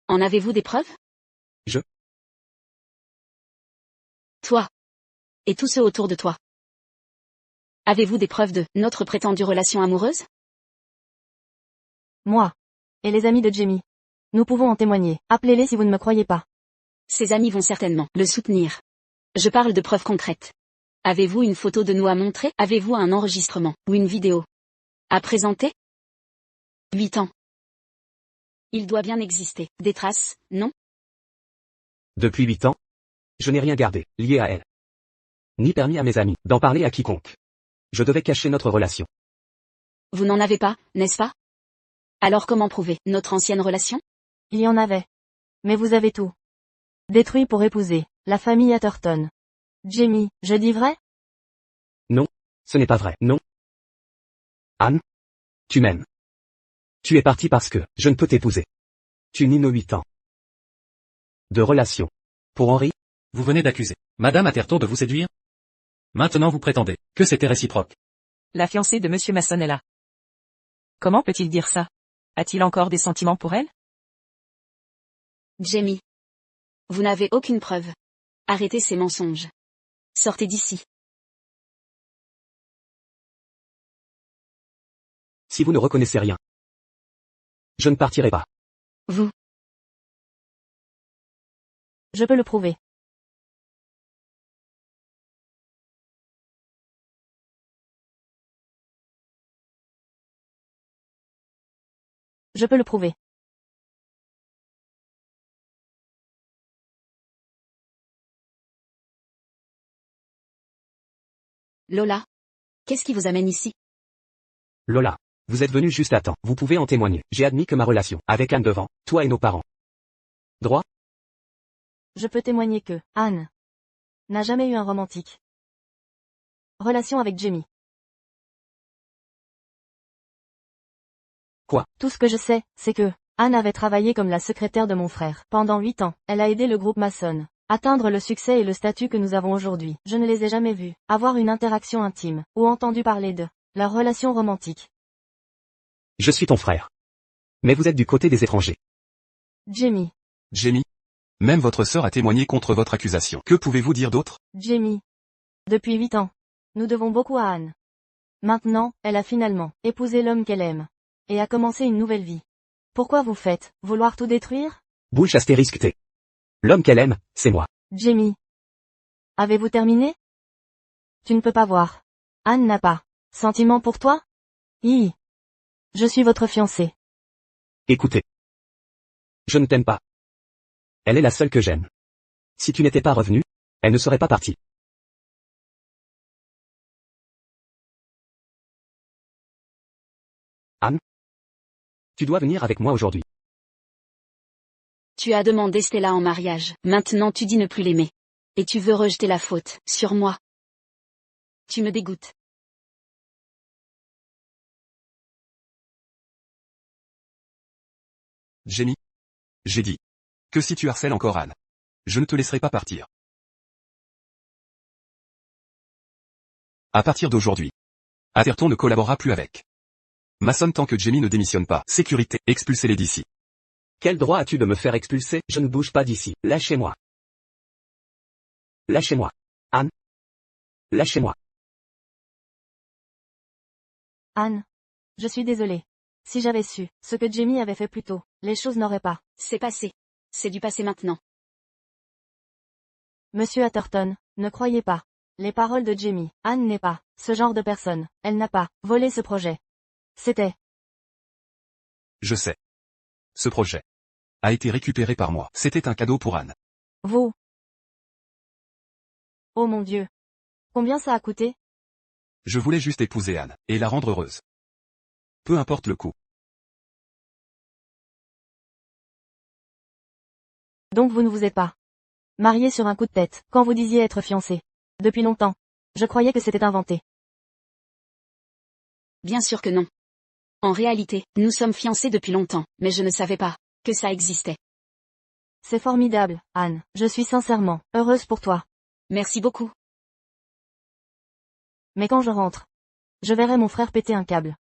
En avez-vous des preuves?
Je.
Toi. Et tous ceux autour de toi. Avez-vous des preuves de notre prétendue relation amoureuse?
Moi. Et les amis de Jamie. Nous pouvons en témoigner. Appelez-les si vous ne me croyez pas.
Ses amis vont certainement le soutenir. Je parle de preuves concrètes. Avez-vous une photo de nous à montrer? Avez-vous un enregistrement ou une vidéo à présenter? 8 ans. Il doit bien exister des traces, non?
Depuis 8 ans, je n'ai rien gardé, lié à elle. Ni permis à mes amis d'en parler à quiconque. Je devais cacher notre relation.
Vous n'en avez pas, n'est-ce pas? Alors comment prouver notre ancienne relation?
Il y en avait. Mais vous avez tout détruit pour épouser la famille Atherton. Jamie, je dis vrai?
Non, ce n'est pas vrai, non. Anne, tu m'aimes. Tu es parti parce que je ne peux t'épouser. Tu nies nos 8 ans de relation. Pour Henri?
Vous venez d'accuser Madame Atherton de vous séduire? Maintenant vous prétendez que c'était réciproque.
La fiancée de Monsieur Mason est là. Comment peut-il dire ça? A-t-il encore des sentiments pour elle?
Jamie. Vous n'avez aucune preuve. Arrêtez ces mensonges. Sortez d'ici.
Si vous ne reconnaissez rien, je ne partirai pas.
Vous.
Je peux le prouver. Je peux le prouver.
Lola. Qu'est-ce qui vous amène ici?
Lola, vous êtes venu juste à temps. Vous pouvez en témoigner. J'ai admis que ma relation avec Anne devant toi et nos parents. Droit?
Je peux témoigner que Anne n'a jamais eu un romantique relation avec Jamie.
Quoi?
Tout ce que je sais, c'est que Anne avait travaillé comme la secrétaire de mon frère. Pendant 8 ans, elle a aidé le groupe Mason atteindre le succès et le statut que nous avons aujourd'hui. Je ne les ai jamais vus avoir une interaction intime, ou entendu parler de leur relation romantique.
Je suis ton frère. Mais vous êtes du côté des étrangers.
Jamie.
Jamie. Même votre sœur a témoigné contre votre accusation. Que pouvez-vous dire d'autre?
Jamie. Depuis 8 ans. Nous devons beaucoup à Anne. Maintenant, elle a finalement épousé l'homme qu'elle aime. Et a commencé une nouvelle vie. Pourquoi vous faites vouloir tout détruire?
Bouche astérisque T. L'homme qu'elle aime, c'est moi.
Jamie. Avez-vous terminé? Tu ne peux pas voir. Anne n'a pas sentiment pour toi? Je suis votre fiancé.
Écoutez. Je ne t'aime pas. Elle est la seule que j'aime. Si tu n'étais pas revenu, elle ne serait pas partie. Anne? Tu dois venir avec moi aujourd'hui.
Tu as demandé Stella en mariage. Maintenant tu dis ne plus l'aimer. Et tu veux rejeter la faute sur moi. Tu me dégoûtes.
Jamie. J'ai dit que si tu harcèles encore Anne, je ne te laisserai pas partir. À partir d'aujourd'hui, Atherton ne collaborera plus avec Mason tant que Jamie ne démissionne pas. Sécurité, expulsez-les d'ici.
Quel droit as-tu de me faire expulser? Je ne bouge pas d'ici. Lâchez-moi. Lâchez-moi. Anne. Lâchez-moi.
Anne. Je suis désolée. Si j'avais su ce que Jamie avait fait plus tôt, les choses n'auraient pas.
C'est passé. C'est du passé maintenant.
Monsieur Atherton, ne croyez pas Les paroles de Jamie. Anne n'est pas ce genre de personne. Elle n'a pas volé ce projet. C'était.
Je sais. Ce projet a été récupéré par moi. C'était un cadeau pour Anne.
Vous. Oh mon Dieu. Combien ça a coûté?
Je voulais juste épouser Anne, et la rendre heureuse. Peu importe le coût.
Donc vous ne vous êtes pas marié sur un coup de tête, quand vous disiez être fiancé. Depuis longtemps. Je croyais que c'était inventé.
Bien sûr que non. En réalité, nous sommes fiancés depuis longtemps, mais je ne savais pas que ça existait.
C'est formidable, Anne. Je suis sincèrement heureuse pour toi.
Merci beaucoup.
Mais quand je rentre, je verrai mon frère péter un câble.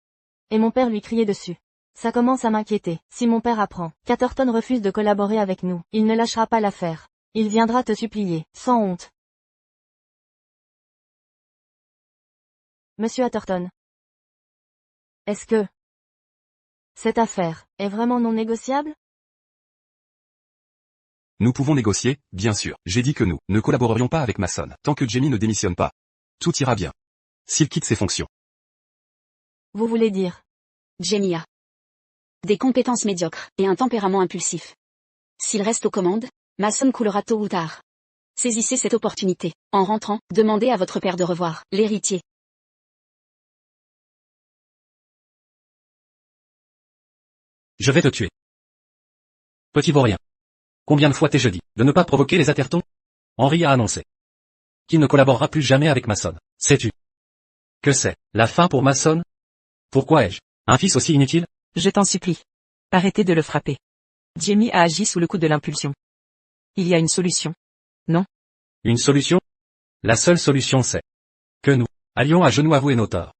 Et mon père lui crier dessus. Ça commence à m'inquiéter. Si mon père apprend qu'Atherton refuse de collaborer avec nous, il ne lâchera pas l'affaire. Il viendra te supplier, sans honte. Monsieur Atherton. Est-ce que cette affaire est vraiment non négociable?
Nous pouvons négocier, bien sûr. J'ai dit que nous ne collaborerions pas avec Mason, tant que Jamie ne démissionne pas. Tout ira bien. S'il quitte ses fonctions.
Vous voulez dire?
Jamie a des compétences médiocres et un tempérament impulsif. S'il reste aux commandes, Mason coulera tôt ou tard. Saisissez cette opportunité. En rentrant, demandez à votre père de revoir l'héritier.
Je vais te tuer. Petit vaurien. Combien de fois t'ai-je dit de ne pas provoquer les Atherton? Henry a annoncé qu'il ne collaborera plus jamais avec Mason. Sais-tu que c'est la fin pour Mason? Pourquoi ai-je un fils aussi inutile?
Je t'en supplie. Arrêtez de le frapper. Jamie a agi sous le coup de l'impulsion. Il y a une solution. Non?
Une solution? La seule solution c'est que nous allions à genoux avouer nos torts.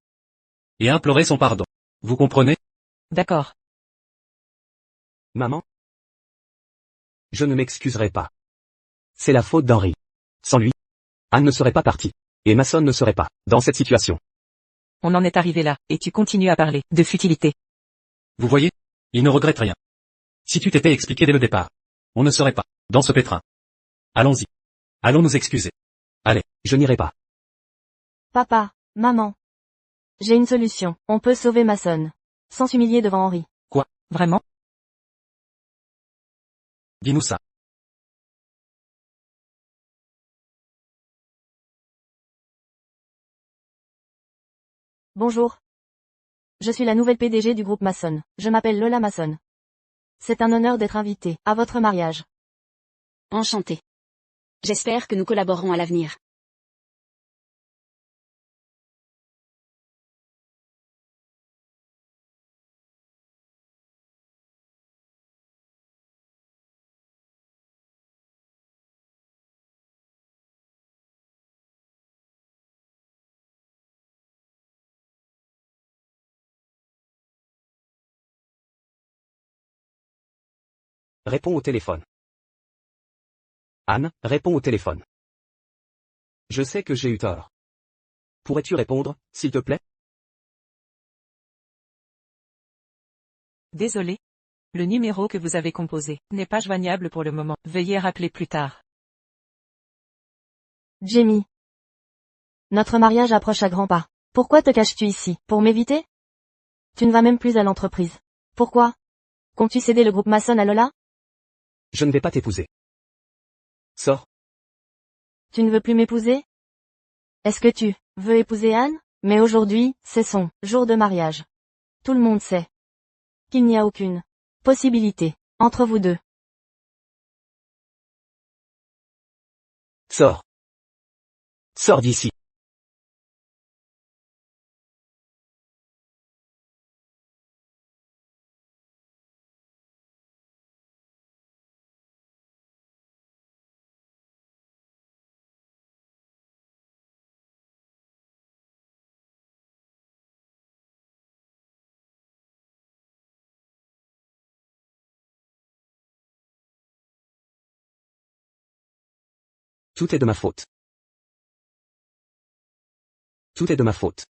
Et implorer son pardon. Vous comprenez?
D'accord.
Maman? Je ne m'excuserai pas. C'est la faute d'Henry. Sans lui, Anne ne serait pas partie. Et Mason ne serait pas dans cette situation.
On en est arrivé là, et tu continues à parler de futilité.
Vous voyez? Il ne regrette rien. Si tu t'étais expliqué dès le départ, on ne serait pas dans ce pétrin. Allons-y. Allons nous excuser. Allez.
Je n'irai pas.
Papa, maman. J'ai une solution. On peut sauver Mason. Sans s'humilier devant Henry.
Vraiment?
Dis-nous ça.
Bonjour. Je suis la nouvelle PDG du groupe Mason. Je m'appelle Lola Mason. C'est un honneur d'être invitée à votre mariage.
Enchanté. J'espère que nous collaborerons à l'avenir.
Réponds au téléphone. Anne, réponds au téléphone. Je sais que j'ai eu tort. Pourrais-tu répondre, s'il te plaît?
Désolé. Le numéro que vous avez composé n'est pas joignable pour le moment. Veuillez rappeler plus tard.
Jamie. Notre mariage approche à grands pas. Pourquoi te caches-tu ici? Pour m'éviter? Tu ne vas même plus à l'entreprise. Pourquoi? Comptes-tu céder le groupe Mason à Lola?
Je ne vais pas t'épouser. Sors.
Tu ne veux plus m'épouser? Est-ce que tu veux épouser Anne? Mais aujourd'hui, c'est son jour de mariage. Tout le monde sait qu'il n'y a aucune possibilité entre vous deux.
Sors. Sors d'ici. Tout est de ma faute. Tout est de ma faute.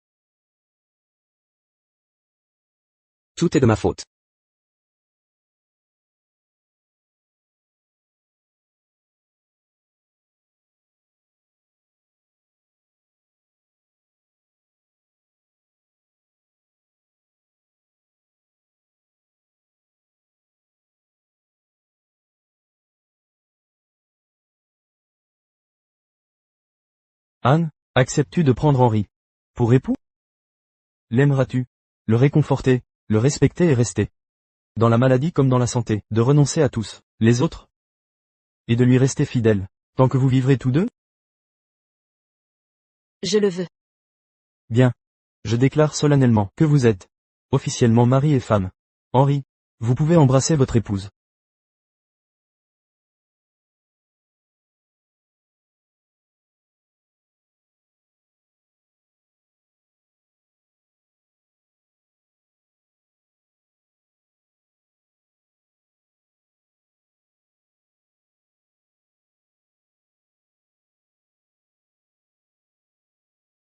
Tout est de ma faute.
Anne, acceptes-tu de prendre Henri pour époux? L'aimeras-tu? Le réconforter, le respecter et rester dans la maladie comme dans la santé, de renoncer à tous, les autres, et de lui rester fidèle, tant que vous vivrez tous deux?
Je le veux.
Bien. Je déclare solennellement que vous êtes officiellement mari et femme. Henri, vous pouvez embrasser votre épouse.